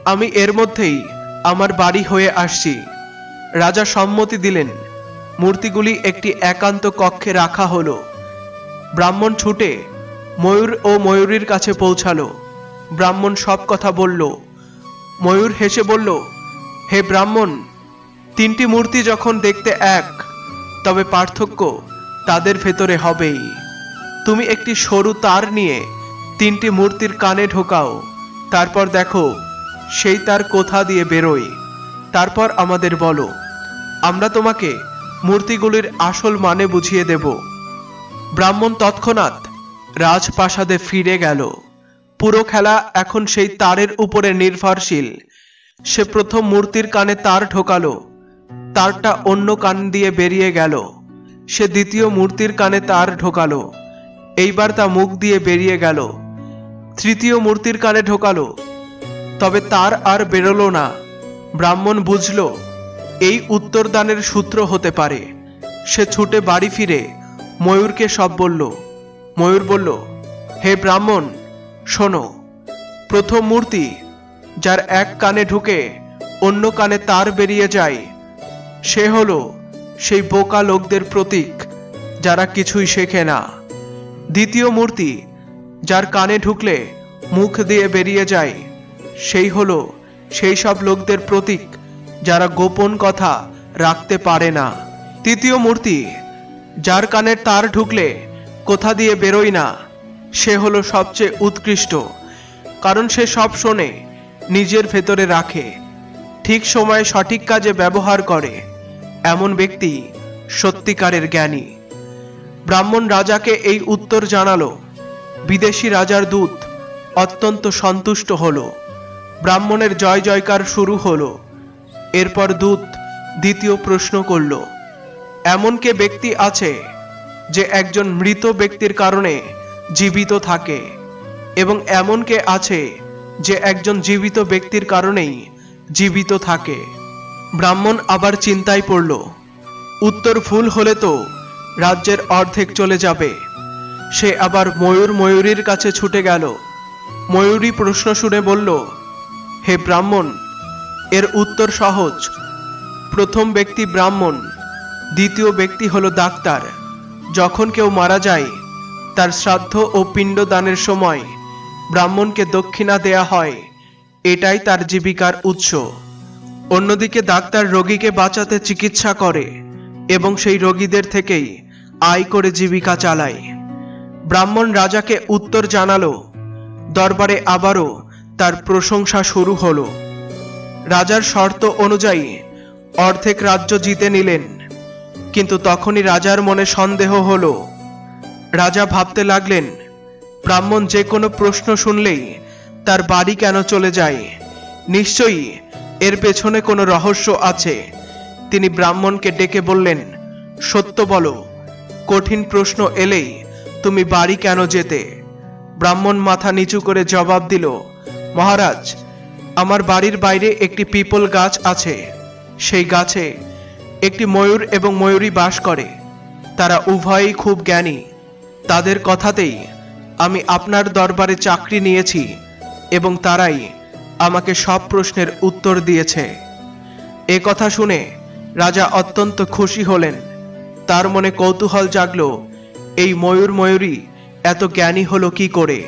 আমি এর মধ্যেই আমার বাড়ি হয়ে আসছি। রাজা সম্মতি দিলেন। মূর্তিগুলি একটি একান্ত কক্ষে রাখা হলো। ব্রাহ্মণ ছুটে ময়ূর ও ময়ূরীর কাছে পৌঁছালো। ব্রাহ্মণ সব কথা বলল। ময়ূর হেসে বলল, হে ব্রাহ্মণ, তিনটি মূর্তি যখন দেখতে এক, তবে পার্থক্য তাদের ভেতরে হবেই। তুমি একটি সরু তার নিয়ে তিনটি মূর্তির কানে ঢোকাও, তারপর দেখো সেই তার কোথা দিয়ে বেরোয়। তারপর আমাদের বলো, আমরা তোমাকে মূর্তিগুলির আসল মানে বুঝিয়ে দেব। ব্রাহ্মণ তৎক্ষণাৎ রাজপ্রাসাদে ফিরে গেল। পুরো খেলা এখন সেই তারের উপরে নির্ভরশীল। সে প্রথম মূর্তির কানে তার ঢোকালো, তারটা অন্য কান দিয়ে বেরিয়ে গেল। সে দ্বিতীয় মূর্তির কানে তার ঢোকালো, এইবার তা মুখ দিয়ে বেরিয়ে গেল। তৃতীয় মূর্তির কানে ঢোকালো, তবে তার আর বেরোলো না। ব্রাহ্মণ বুঝল এই উত্তরদানের সূত্র হতে পারে। সে ছুটে বাড়ি ফিরে ময়ূরকে সব বলল। ময়ূর বলল, হে ব্রাহ্মণ, শোনো, প্রথম মূর্তি যার এক কানে ঢুকে অন্য কানে তার বেরিয়ে যায়, সে হলো সেই বোকা লোকদের প্রতীক যারা কিছুই শেখে না। দ্বিতীয় মূর্তি যার কানে ঢুকলে মুখ দিয়ে বেরিয়ে যায়, সেই হলো সেই সব লোকদের প্রতীক যারা গোপন কথা রাখতে পারে না। তৃতীয় মূর্তি যার কানের তার ঢুকলে কোথা দিয়ে বেরোয় না, সে হলো সবচেয়ে উৎকৃষ্ট, কারণ সে সব শোনে, নিজের ভেতরে রাখে, ঠিক সময়ে সঠিক কাজে ব্যবহার করে। এমন ব্যক্তি সত্যিকারের জ্ঞানী। ব্রাহ্মণ রাজাকে এই উত্তর জানালো। বিদেশি রাজার দূত অত্যন্ত সন্তুষ্ট হলো। ব্রাহ্মণের জয় জয়কার শুরু হলো। এরপর দূত দ্বিতীয় প্রশ্ন করল, এমন কে ব্যক্তি আছে যে একজন মৃত ব্যক্তির কারণে জীবিত থাকে, এবং এমন কে আছে যে একজন জীবিত ব্যক্তির কারণেই জীবিত থাকে? ব্রাহ্মণ আবার চিন্তায় পড়ল। উত্তর ভুল হলে তো রাজ্যের অর্ধেক চলে যাবে। সে আবার ময়ূর ময়ূরীর কাছে ছুটে গেল। ময়ূরী প্রশ্ন শুনে বলল, হে ব্রাহ্মণ, এর উত্তর সহজ। প্রথম ব্যক্তি ব্রাহ্মণ, দ্বিতীয় ব্যক্তি হলো ডাক্তার। যখন কেউ মারা যায়, তার শ্রাদ্ধ ও পিণ্ডদানের সময় ব্রাহ্মণকে দক্ষিণা দেয়া হয়। এটাই তার জীবিকার উৎস। অন্যদিকে ডাক্তার রোগীকে বাঁচাতে চিকিৎসা করে এবং সেই রোগীদের থেকেই আয় করে জীবিকা চালায়। ব্রাহ্মণ রাজাকে উত্তর জানালো। দরবারে আবারও তার প্রশংসা শুরু হলো। রাজার শর্ত অনুযায়ী অর্ধেক রাজ্য জিতে নিলেন। কিন্তু তখনই রাজার মনে সন্দেহ হলো। রাজা ভাবতে লাগলেন, ব্রাহ্মণ যে কোনো প্রশ্ন শুনলেই তার বাড়ি কেন চলে যায়? নিশ্চয়ই এর পেছনে কোনো রহস্য আছে। তিনি ব্রাহ্মণকে ডেকে বললেন, সত্য বলো, কঠিন প্রশ্ন এলেই তুমি বাড়ি কেন যেতে? ব্রাহ্মণ মাথা নিচু করে জবাব দিল, মহারাজ, আমার বাড়ির বাইরে একটি পিপল গাছ আছে। সেই গাছে একটি ময়ূর এবং ময়ূরী বাস করে। তারা উভয়েই খুব জ্ঞানী। তাদের কথাতেই আমি আপনার দরবারে চাকরি নিয়েছি এবং তারাই আমাকে সব প্রশ্নের উত্তর দিয়েছে। এ কথা শুনে রাজা অত্যন্ত খুশি হলেন। তার মনে কৌতূহল জাগলো, এই ময়ূর ময়ূরী এত জ্ঞানী হলো কি করে?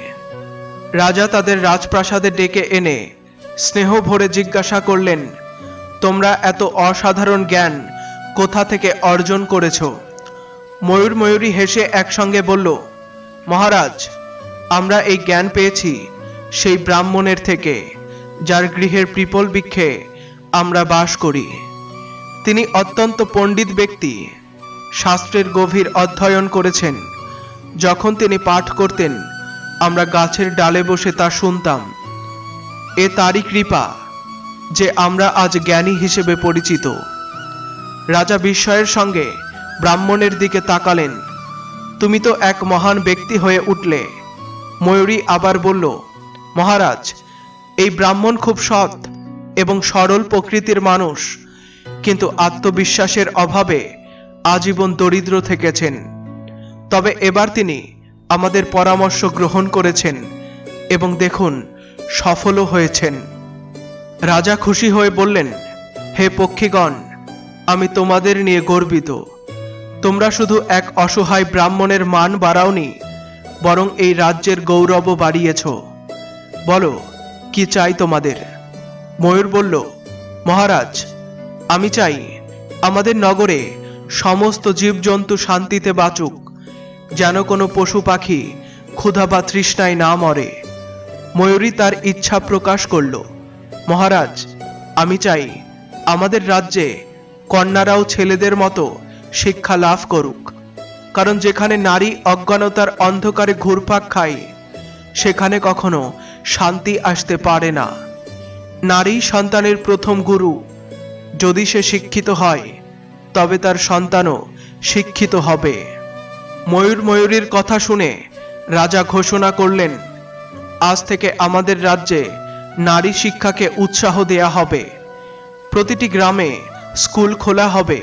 রাজা তাদের রাজপ্রাসাদে ডেকে এনে স্নেহ ভরে জিজ্ঞাসা করলেন, তোমরা এত অসাধারণ জ্ঞান কোথা থেকে অর্জন করেছ? ময়ূর ময়ূরী হেসে একসঙ্গে বলল, মহারাজ, আমরা এই জ্ঞান পেয়েছি সেই ব্রাহ্মণের থেকে, যার গৃহের পিপল বৃক্ষে আমরা বাস করি। তিনি অত্যন্ত পণ্ডিত ব্যক্তি, শাস্ত্রের গভীর অধ্যয়ন করেছেন। যখন তিনি পাঠ করতেন, আমরা গাছের ডালে বসে তা শুনতাম। এ তারই কৃপা যে আমরা আজ জ্ঞানী হিসেবে পরিচিত। রাজা বিস্ময়ের সঙ্গে ব্রাহ্মণের দিকে তাকালেন। তুমি তো এক মহান ব্যক্তি হয়ে উঠলে। ময়ূরী আবার বলল, মহারাজ, এই ব্রাহ্মণ খুব সৎ এবং সরল প্রকৃতির মানুষ, কিন্তু আত্মবিশ্বাসের অভাবে আজীবন দরিদ্র থেকেছেন। তবে এবার তিনি আমাদের পরামর্শ গ্রহণ করেছেন এবং দেখুন, সফলও হয়েছেন। রাজা খুশি হয়ে বললেন, হে পক্ষীগণ, আমি তোমাদের নিয়ে গর্বিত। তোমরা শুধু এক অসহায় ব্রাহ্মণের মান বাড়াওনি, বরং এই রাজ্যের গৌরবও বাড়িয়েছ। বলো, কি চাই তোমাদের? ময়ূর বলল, মহারাজ, আমি চাই আমাদের নগরে সমস্ত জীবজন্তু শান্তিতে বাঁচুক, যেন কোনো পশু পাখি ক্ষুধা বা তৃষ্ণায় না মরে। ময়ূরী তার ইচ্ছা প্রকাশ করল, মহারাজ, আমি চাই আমাদের রাজ্যে কন্যারাও ছেলেদের মতো শিক্ষা লাভ করুক, কারণ যেখানে নারী অজ্ঞানতার অন্ধকারে ঘুরপাক খায়, সেখানে কখনো শান্তি আসতে পারে না। নারী সন্তানের প্রথম গুরু। যদি সে শিক্ষিত হয়, তবে তার সন্তানও শিক্ষিত হবে। ময়ূরীর কথা শুনে রাজা ঘোষণা করলেন, আজ থেকে আমাদের রাজ্যে নারী শিক্ষাকে উৎসাহ দেয়া হবে। প্রতিটি গ্রামে স্কুল খোলা হবে,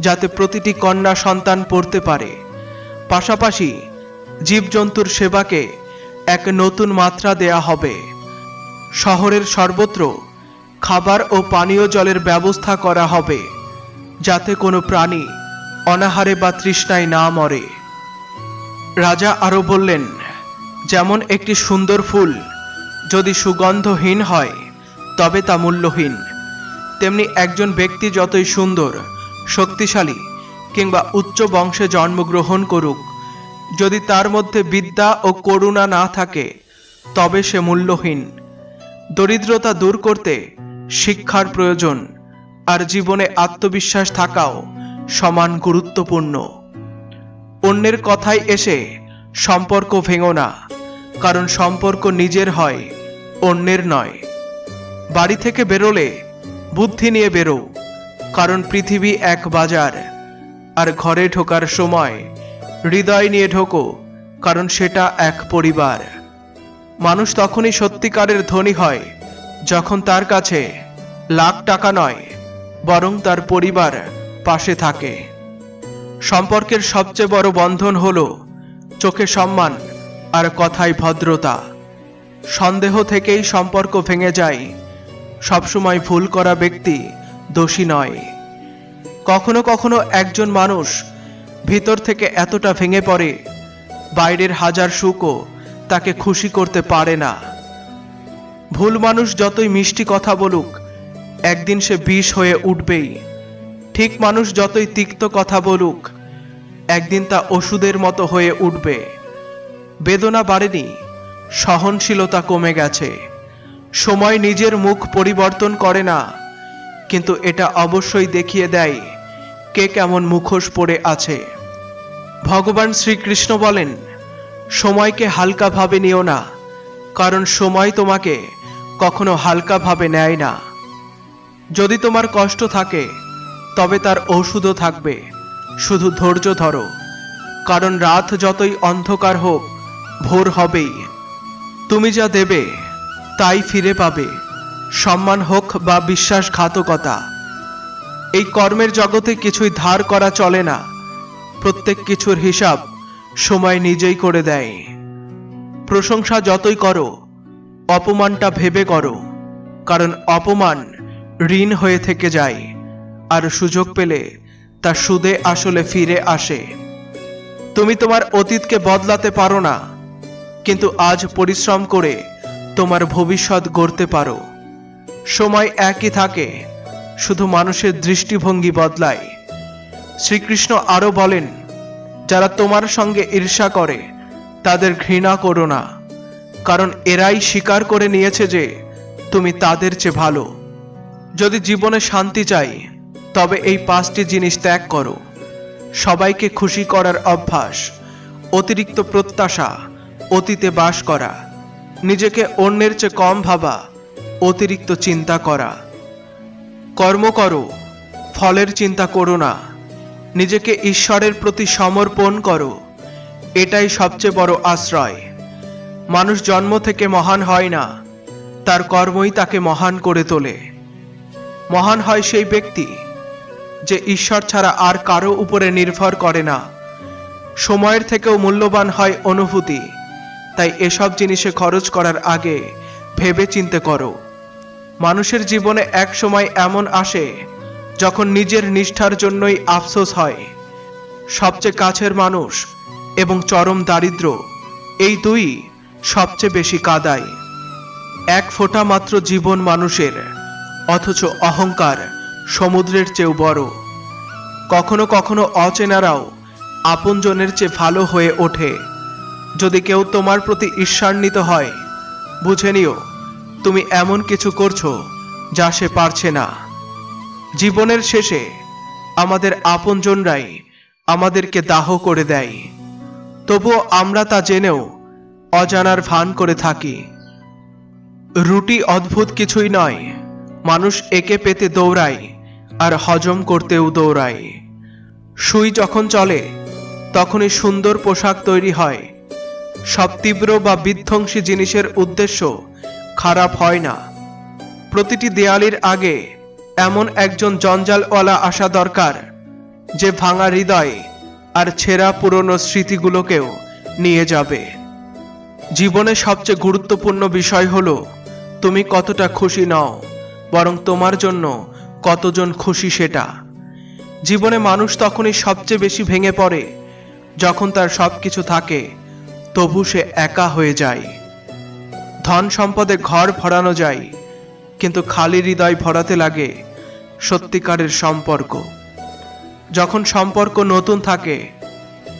যাতে প্রতিটি কন্যা সন্তান পড়তে পারে। পাশাপাশি জীবজন্তুর সেবাকে এক নতুন মাত্রা দেয়া হবে। শহরের সর্বত্র খাবার ও পানীয় জলের ব্যবস্থা করা হবে, যাতে কোনো প্রাণী অনাহারে বা তৃষ্ণায় না মরে। রাজা আরো বললেন, যেমন একটি সুন্দর ফুল যদি সুগন্ধহীন হয়, তবে তা মূল্যহীন, তেমনি একজন ব্যক্তি যতই সুন্দর, শক্তিশালী কিংবা উচ্চ বংশে জন্মগ্রহণ করুক, যদি তার মধ্যে বিদ্যা ও করুণা না থাকে, তবে সে মূল্যহীন। দরিদ্রতা দূর করতে শিক্ষার প্রয়োজন, আর জীবনে আত্মবিশ্বাস থাকাও সমান গুরুত্বপূর্ণ। অন্যের কথায় এসে সম্পর্ক ভেঙো না, কারণ সম্পর্ক নিজের হয়, অন্যের নয়। বাড়ি থেকে বেরোলে বুদ্ধি নিয়ে বেরো, কারণ পৃথিবী এক বাজার। আর ঘরে ঢোকার সময় হৃদয় নিয়ে ঢোকো, কারণ সেটা এক পরিবার। মানুষ তখনই সত্যিকারের ধনী হয়, যখন তার কাছে লাখ টাকা নয়, বরং তার পরিবার পাশে থাকে। সম্পর্কের সবচেয়ে বড় বন্ধন হলো চোখে সম্মান আর কথায় ভদ্রতা। সন্দেহ থেকেই সম্পর্ক ভেঙে যায়। সবসময় ভুল করা ব্যক্তি দোষী নয়। কখনো কখনো একজন মানুষ ভিতর থেকে এতটা ভেঙে পড়ে, বাইরের হাজার সুখও তাকে খুশি করতে পারে না। ভুল মানুষ যতই মিষ্টি কথা বলুক, একদিন সে বিষ হয়ে উঠবেই। ঠিক মানুষ যতই তিক্ত কথা বলুক, একদিন তা ওষুধের মতো হয়ে উঠবে। বেদনা বাড়েনি, সহনশীলতা কমে গেছে। সময় নিজের মুখ পরিবর্তন করে না, কিন্তু এটা অবশ্যই দেখিয়ে দেয় কে কেমন মুখোশ পরে আছে। ভগবান শ্রীকৃষ্ণ বলেন, সময়কে হালকাভাবে নিও না, কারণ সময় তোমাকে কখনো হালকাভাবে নেয় না। যদি তোমার কষ্ট থাকে, তবে তার ঔষধও থাকবে। শুধু ধৈর্য ধরো, কারণ রাত যতই অন্ধকার হোক, ভোর হবেই। তুমি যা দেবে তাই ফিরে পাবে, সম্মান হোক বা বিশ্বাসঘাতকতা। এই কর্মের জগতে কিছুই ধার করা চলে না। প্রত্যেক কিছুর হিসাব সময় নিজেই করে দেয়। প্রশংসা যতই করো, অপমানটা ভেবে করো, কারণ অপমান ঋণ হয়ে থেকে যায়, আর সুযোগ পেলে তা সুদে আসলে ফিরে আসে। তুমি তোমার অতীতকে বদলাতে পারো না, কিন্তু আজ পরিশ্রম করে তোমার ভবিষ্যৎ গড়তে পারো। সময় একই থাকে, শুধু মানুষের দৃষ্টিভঙ্গি বদলায়। শ্রীকৃষ্ণ আরো বলেন, যারা তোমার সঙ্গে ঈর্ষা করে তাদের ঘৃণা করো না, কারণ এরাই স্বীকার করে নিয়েছে যে তুমি তাদের চেয়ে ভালো। যদি জীবনে শান্তি চাই, তবে এই 5টি জিনিস ত্যাগ করো: সবাইকে খুশি করার অভ্যাস, অতিরিক্ত প্রত্যাশা, অতীতে বাস করা, নিজেকে অন্যের চেয়ে কম ভাবা, অতিরিক্ত চিন্তা করা। কর্ম করো, ফলের চিন্তা করো না, নিজেকে ঈশ্বরের প্রতি সমর্পণ করো, এটাই সবচেয়ে বড় আশ্রয়। মানুষ জন্ম থেকে মহান হয় না, তার কর্মই তাকে মহান করে তোলে। মহান হয় সেই ব্যক্তি যে ঈশ্বর ছাড়া আর কারো উপরে নির্ভর করে না। সময়ের থেকেও মূল্যবান হয় অনুভূতি, তাই এসব জিনিসে খরচ করার আগে ভেবে চিন্তে করো। মানুষের জীবনে এক সময় এমন আসে যখন নিজের নিষ্ঠার জন্যই আফসোস হয়। সবচেয়ে কাছের মানুষ এবং চরম দারিদ্র্য, এই দুই সবচেয়ে বেশি কাঁদায়। এক ফোঁটা মাত্র জীবন মানুষের, অথচ অহংকার সমুদ্রের চেয়েও বড়। কখনো কখনো অচেনারাও আপনজনের চেয়ে ভালো হয়ে ওঠে। যদি কেউ তোমার প্রতি ঈর্ষান্বিত হয়, বুঝে নিও তুমি এমন কিছু করছো যা সে পারছে না। জীবনের শেষে আমাদের আপনজনরাই আমাদেরকে দাহ করে দেয়, তবুও আমরা তা জেনেও অজানার ভান করে থাকি। রুটি অদ্ভুত কিছুই নয়, মানুষ একে পেতে দৌড়ায় আর হজম করতেও দৌড়ায়। সুই যখন চলে তখনই সুন্দর পোশাক তৈরি হয়। সব তীব্র বা বিধ্বংসী জিনিসের উদ্দেশ্য খারাপ হয় না। প্রতিটি দেয়ালির আগে এমন একজন জঞ্জালওয়ালা আসা দরকার, যে ভাঙা হৃদয় আর ছেঁড়া পুরনো স্মৃতিগুলোকেও নিয়ে যাবে। জীবনে সবচেয়ে গুরুত্বপূর্ণ বিষয় হলো তুমি কতটা খুশি নও, বরং তোমার জন্য কতজন খুশি সেটা। জীবনে মানুষ তখনই সবচেয়ে বেশি ভেঙে পড়ে যখন তার সবকিছু থাকে, তবু সে একা হয়ে যায়। ধন সম্পদে ঘর ভরানো যায়, কিন্তু খালি হৃদয় ভরাতে লাগে সত্যিকারের সম্পর্ক। যখন সম্পর্ক নতুন থাকে,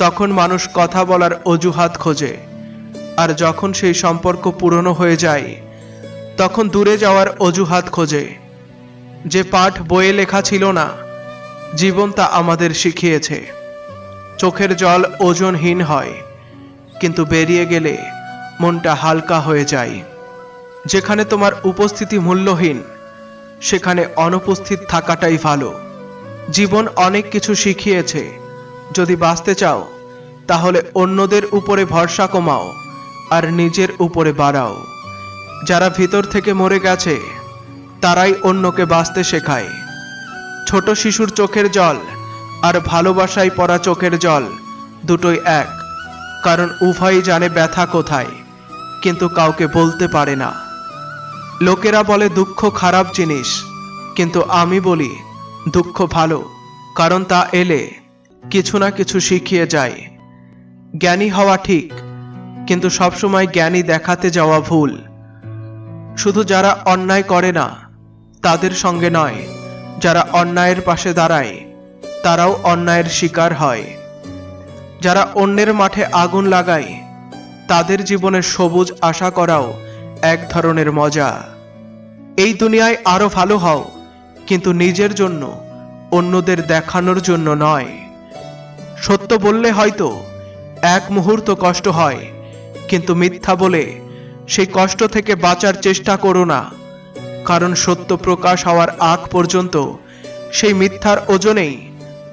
তখন মানুষ কথা বলার অজুহাত খোঁজে, আর যখন সেই সম্পর্ক পুরনো হয়ে যায়, তখন দূরে যাওয়ার অজুহাত খোঁজে। যে পাঠ বইয়ে লেখা ছিল না, জীবন তা আমাদের শিখিয়েছে। চোখের জল ওজনহীন হয়, কিন্তু বেরিয়ে গেলে মনটা হালকা হয়ে যায়। যেখানে তোমার উপস্থিতি মূল্যহীন, সেখানে অনুপস্থিত থাকাটাই ভালো। জীবন অনেক কিছু শিখিয়েছে। যদি বাঁচতে চাও, তাহলে অন্যদের উপরে ভরসা কমাও আর নিজের উপরে বাড়াও। যারা ভিতর থেকে মরে গেছে, তারাই অন্যকে বাঁচতে শেখায়। ছোট শিশুর চোখের জল আর ভালোবাসায় পড়া চোখের জল দুটোই এক, কারণ উভয়ই জানে ব্যথা কোথায়, কিন্তু কাউকে বলতে পারে না। লোকেরা বলে দুঃখ খারাপ জিনিস, কিন্তু আমি বলি দুঃখ ভালো, কারণ তা এলে কিছু না কিছু শিখিয়ে যায়। জ্ঞানী হওয়া ঠিক, কিন্তু সবসময় জ্ঞানী দেখাতে যাওয়া ভুল। শুধু যারা অন্যায় করে না তাদের সঙ্গে নয়, যারা অন্যায়ের পাশে দাঁড়ায় তারাও অন্যায়ের শিকার হয়। যারা অন্যের মাঠে আগুন লাগায়, তাদের জীবনে সবুজ আশা করাও এক ধরনের মজা। এই দুনিয়ায় আরো ভালো হও, কিন্তু নিজের জন্য, অন্যদের দেখানোর জন্য নয়। সত্য বললে হয়তো এক মুহূর্ত কষ্ট হয়, কিন্তু মিথ্যা বলে সেই কষ্ট থেকে বাঁচার চেষ্টা করো না, কারণ সত্য প্রকাশ হওয়ার আগ পর্যন্ত সেই মিথ্যার ওজনেই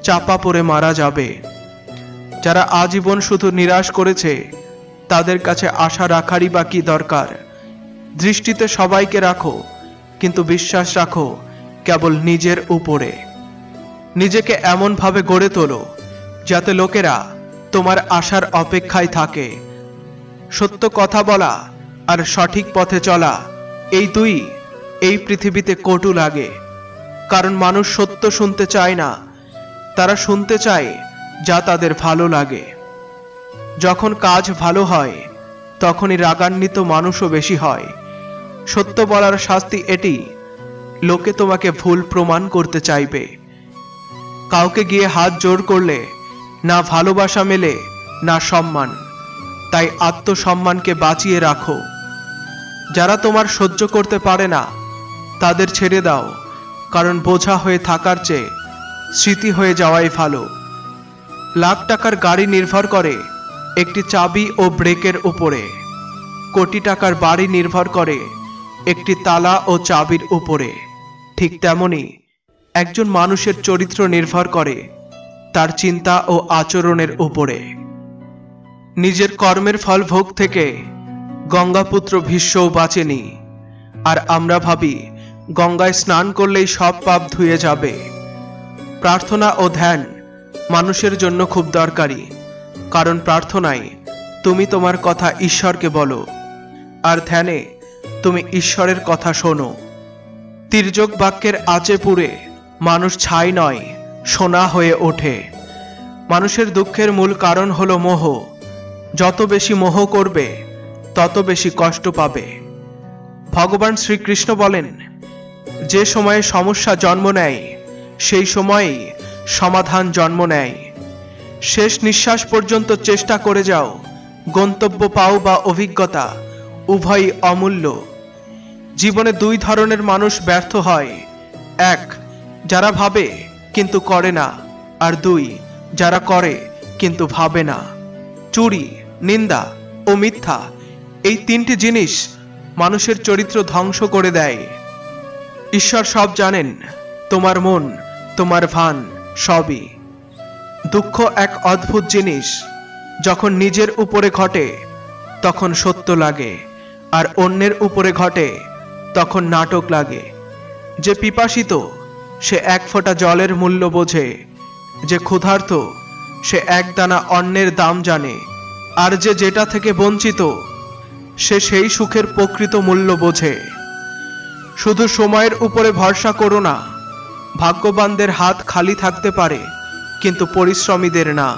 চাপা পড়ে মারা যাবে। যারা আজীবন শুধু নিরাশ করেছে, তাদের কাছে আশা রাখারই বা কি দরকার। দৃষ্টিতে সবাইকে রাখো, কিন্তু বিশ্বাস রাখো কেবল নিজের উপরে। নিজেকে এমনভাবে গড়ে তোলো যাতে লোকেরা তোমার আশার অপেক্ষায় থাকে। সত্য কথা বলা আর সঠিক পথে চলা, এই দুই এই পৃথিবীতে কটু লাগে, কারণ মানুষ সত্য শুনতে চায় না, তারা শুনতে চায় যা তাদের ভালো লাগে। যখন কাজ ভালো হয়, তখনই রাগান্বিত মানুষও বেশি হয়। সত্য বলার শাস্তি এটি, লোকে তোমাকে ভুল প্রমাণ করতে চাইবে। কাউকে গিয়ে হাত জোড় করলে না ভালোবাসা মেলে, না সম্মান। তাই আত্মসম্মানকে বাঁচিয়ে রাখো। যারা তোমার সহ্য করতে পারে না তাদের ছেড়ে দাও, কারণ বোঝা হয়ে থাকার চেয়ে স্মৃতি হয়ে যাওয়াই ভালো। লাখ টাকার গাড়ি নির্ভর করে একটি চাবি ও ব্রেকের উপরে, কোটি টাকার বাড়ি নির্ভর করে একটি তালা ও চাবির উপরে। ঠিক তেমনি একজন মানুষের চরিত্র নির্ভর করে তার চিন্তা ও আচরণের উপরে। নিজের কর্মের ফল ভোগ থেকে গঙ্গাপুত্র ভীষ্মও বাঁচেনি, আর আমরা ভাবি গঙ্গায় স্নান করলেই সব পাপ ধুয়ে যাবে। প্রার্থনা ও ধ্যান মানুষের জন্য খুব দরকারি, কারণ প্রার্থনায় তুমি তোমার কথা ঈশ্বরকে বলো, আর ধ্যানে তুমি ঈশ্বরের কথা শোনো। তির্যক বাক্যের আঁচে পুড়ে মানুষ ছাই নয়, সোনা হয়ে ওঠে। মানুষের দুঃখের মূল কারণ হলো মোহ। যত বেশি মোহ করবে তত বেশি কষ্ট পাবে। ভগবান শ্রীকৃষ্ণ বলেন, যে সময়ে সমস্যা জন্ম নেয় সেই সময়েই সমাধান জন্ম নেয়। শেষ নিঃশ্বাস পর্যন্ত চেষ্টা করে যাও, গন্তব্য পাও বা অভিজ্ঞতা উভয়ই অমূল্য। জীবনে দুই ধরনের মানুষ ব্যর্থ হয়, এক যারা ভাবে কিন্তু করে না, আর দুই যারা করে কিন্তু ভাবে না। চুরি, নিন্দা ও মিথ্যা, এই তিনটি জিনিস মানুষের চরিত্র ধ্বংস করে দেয়। ঈশ্বর সব জানেন, তোমার মন, তোমার ভান সবই। দুঃখ এক অদ্ভুত জিনিস, যখন নিজের উপরে ঘটে তখন সত্য লাগে, আর অন্যের উপরে ঘটে তখন নাটক লাগে। যে পিপাসিত সে এক ফোঁটা জলের মূল্য বোঝে, যে ক্ষুধার্ত সে এক দানা অন্নের দাম জানে, আর যে যেটা থেকে বঞ্চিত সে সেই সুখের প্রকৃত মূল্য বোঝে। শুধু সময়ের উপরে ভরসা করো না। ভাগ্যবানদের হাত খালি থাকতে পারে, কিন্তু পরিশ্রমীদের না।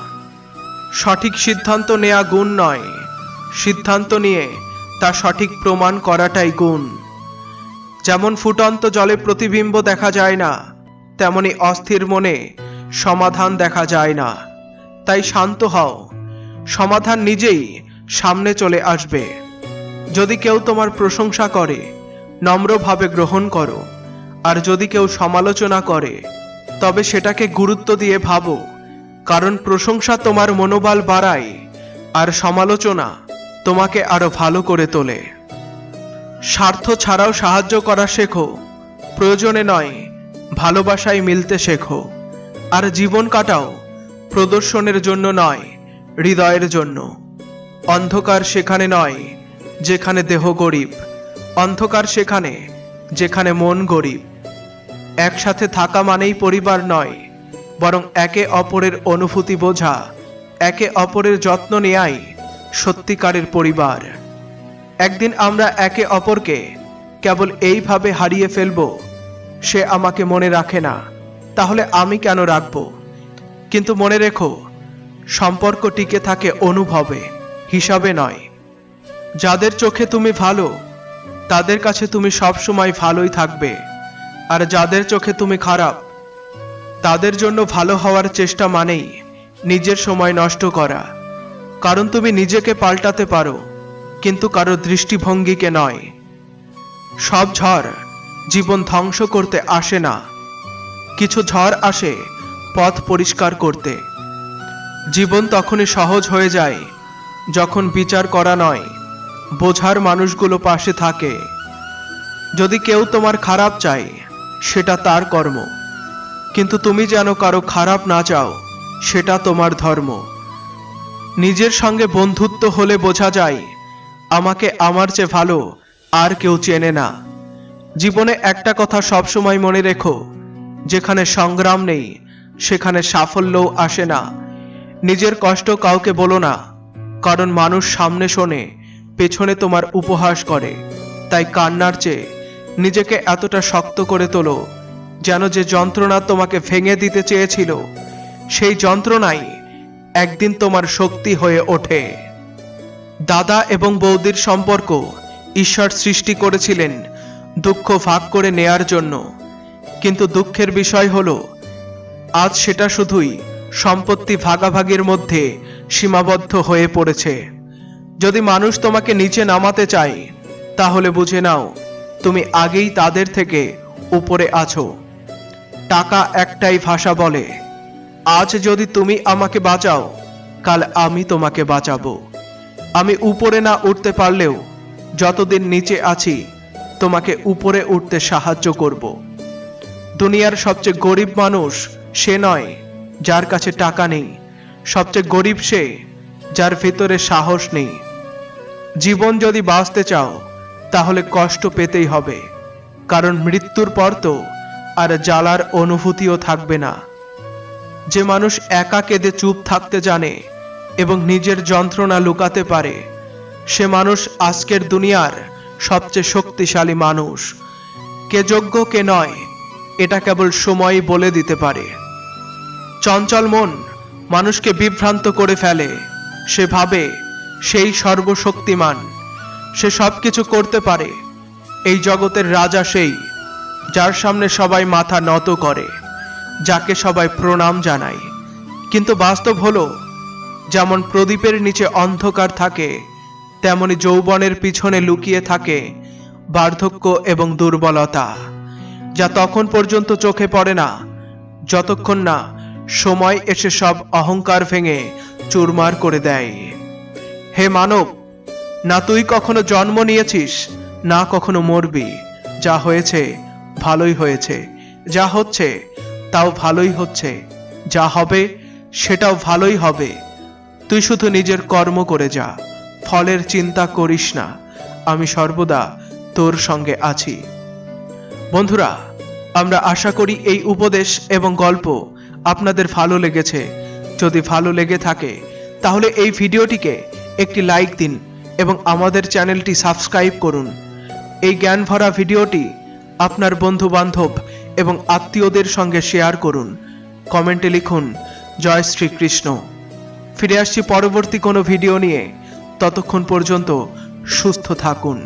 সঠিক সিদ্ধান্ত নেওয়া গুণ নয়, সিদ্ধান্ত নিয়ে তা সঠিক প্রমাণ করাটাই গুণ। যেমন ফুটন্ত জলে প্রতিবিম্ব দেখা যায় না, তেমনি অস্থির মনে সমাধান দেখা যায় না। তাই শান্ত হও, সমাধান নিজেই সামনে চলে আসবে। যদি কেউ তোমার প্রশংসা করে নম্রভাবে গ্রহণ করো, আর যদি কেউ সমালোচনা করে তবে সেটাকে গুরুত্ব দিয়ে ভাবো, কারণ প্রশংসা তোমার মনোবল বাড়ায়, আর সমালোচনা তোমাকে আরো ভালো করে তোলে। স্বার্থ ছাড়াও সাহায্য করা শেখো, প্রয়োজনে নয় ভালোবাসায় মিলতে শেখো। আর জীবন কাটাও প্রদর্শনের জন্য নয়, হৃদয়ের জন্য। অন্ধকার সেখানে নয় যেখানে দেহ গরিব, অন্ধকার সেখানে যেখানে মন গরিব। একসাথে থাকা মানেই পরিবার নয়, বরং একে অপরের অনুভূতি বোঝা, একে অপরের যত্ন নেয়াই সত্যিকারের পরিবার। একদিন আমরা একে অপরকে কেবল এইভাবে হারিয়ে ফেলব, সে আমাকে মনে রাখে না, তাহলে আমি কেন রাখব? কিন্তু মনে রেখো, সম্পর্ক টিকে থাকে অনুভবে, হিসাবে নয়। যাদের চোখে তুমি ভালো তাদের কাছে তুমি সবসময় ভালোই থাকবে, আর যাদের চোখে তুমি খারাপ তাদের জন্য ভালো হওয়ার চেষ্টা মানেই নিজের সময় নষ্ট করা। কারণ তুমি নিজেকে পাল্টাতে পারো, কিন্তু কারো দৃষ্টিভঙ্গিকে নয়। সব ঝড় জীবন ধ্বংস করতে আসে না, কিছু ঝড় আসে পথ পরিষ্কার করতে। জীবন তখনই সহজ হয়ে যায় যখন বিচার করা নয়, বোঝার মানুষগুলো পাশে থাকে। যদি কেউ তোমার খারাপ চায় সেটা তার কর্ম, কিন্তু তুমি যেন কারো খারাপ না চাও সেটা তোমার ধর্ম। নিজের সঙ্গে বন্ধুত্ব হলে বোঝা যায় আমাকে আমার চেয়ে ভালো আর কেউ চেনে না। জীবনে একটা কথা সবসময় মনে রেখো, যেখানে সংগ্রাম নেই সেখানে সাফল্যও আসে না। নিজের কষ্ট কাউকে বলো না, কারণ মানুষ সামনে শোনে, পেছনে তোমার উপহাস করে। তাই কান্নার চেয়ে নিজেকে এতটা শক্ত করে তোলো যেন যে যন্ত্রণা তোমাকে ভেঙে দিতে চেয়েছিল সেই যন্ত্রণাই একদিন তোমার শক্তি হয়ে ওঠে। দাদা এবং বৌদির সম্পর্ক ঈশ্বর সৃষ্টি করেছিলেন দুঃখ ভাগ করে নেয়ার জন্য, কিন্তু দুঃখের বিষয় হলো আজ সেটা শুধুই সম্পত্তি ভাগাভাগির মধ্যে সীমাবদ্ধ হয়ে পড়েছে। যদি মানুষ তোমাকে নিচে নামাতে চায় তাহলে বুঝে নাও তুমি আগেই তাদের থেকে উপরে আছো। টাকা একটাই ভাষা বলে, আজ যদি তুমি আমাকে বাঁচাও কাল আমি তোমাকে বাঁচাবো। আমি উপরে না উঠতে পারলেও যতদিন নিচে আছি তোমাকে উপরে উঠতে সাহায্য করব। দুনিয়ার সবচেয়ে গরিব মানুষ সে নয় যার কাছে টাকা নেই, সবচেয়ে গরিব সে যার ভিতরে সাহস নেই। জীবন যদি বাঁচতে চাও তাহলে কষ্ট পেতেই হবে, কারণ মৃত্যুর পর তো আর জ্বালার অনুভূতিও থাকবে না। যে মানুষ একা কেঁদে চুপ থাকতে জানে এবং নিজের যন্ত্রণা লুকাতে পারে, সে মানুষ আজকের দুনিয়ার সবচেয়ে শক্তিশালী মানুষ। কে যোগ্য কে নয় এটা কেবল সময়ই বলে দিতে পারে। চঞ্চল মন মানুষকে বিভ্রান্ত করে ফেলে। সে ভাবে সেই সর্বশক্তিমান, সে সবকিছু করতে পারে। এই জগতের রাজা সেই যার সামনে সবাই মাথা নত করে, যাকে সবাই প্রণাম জানায়। কিন্তু বাস্তব হলো, যেমন প্রদীপের নিচে অন্ধকার থাকে, তেমনি যৌবনের পিছনে লুকিয়ে থাকে বার্ধক্য এবং দুর্বলতা, যা তখন পর্যন্ত চোখে পড়ে না যতক্ষণ না সময় এসে সব অহংকার ভেঙে চুরমার করে দেয়। হে মানব, না তুই কখনো জন্ম নিয়েছিস, না কখনো মরবি। যা হয়েছে ভালোই হয়েছে, যা হচ্ছে তাও ভালোই হচ্ছে, যা হবে সেটাও ভালোই হবে। তুই শুধু নিজের কর্ম করে যা, ফলের চিন্তা করিস না। আমি সর্বদা তোর সঙ্গে আছি। বন্ধুরা, আমরা আশা করি এই উপদেশ এবং গল্প আপনাদের ভালো লেগেছে। যদি ভালো লেগে থাকে তাহলে এই ভিডিওটিকে একটি লাইক দিন এবং আমাদের চ্যানেলটি সাবস্ক্রাইব করুন। এই জ্ঞান ভরা ভিডিওটি আপনার বন্ধু বান্ধব এবং আত্মীয়দের সঙ্গে শেয়ার করুন। কমেন্টে লিখুন জয় শ্রীকৃষ্ণ। ফিরে আসছি পরবর্তী কোনো ভিডিও নিয়ে। ততক্ষণ পর্যন্ত সুস্থ থাকুন।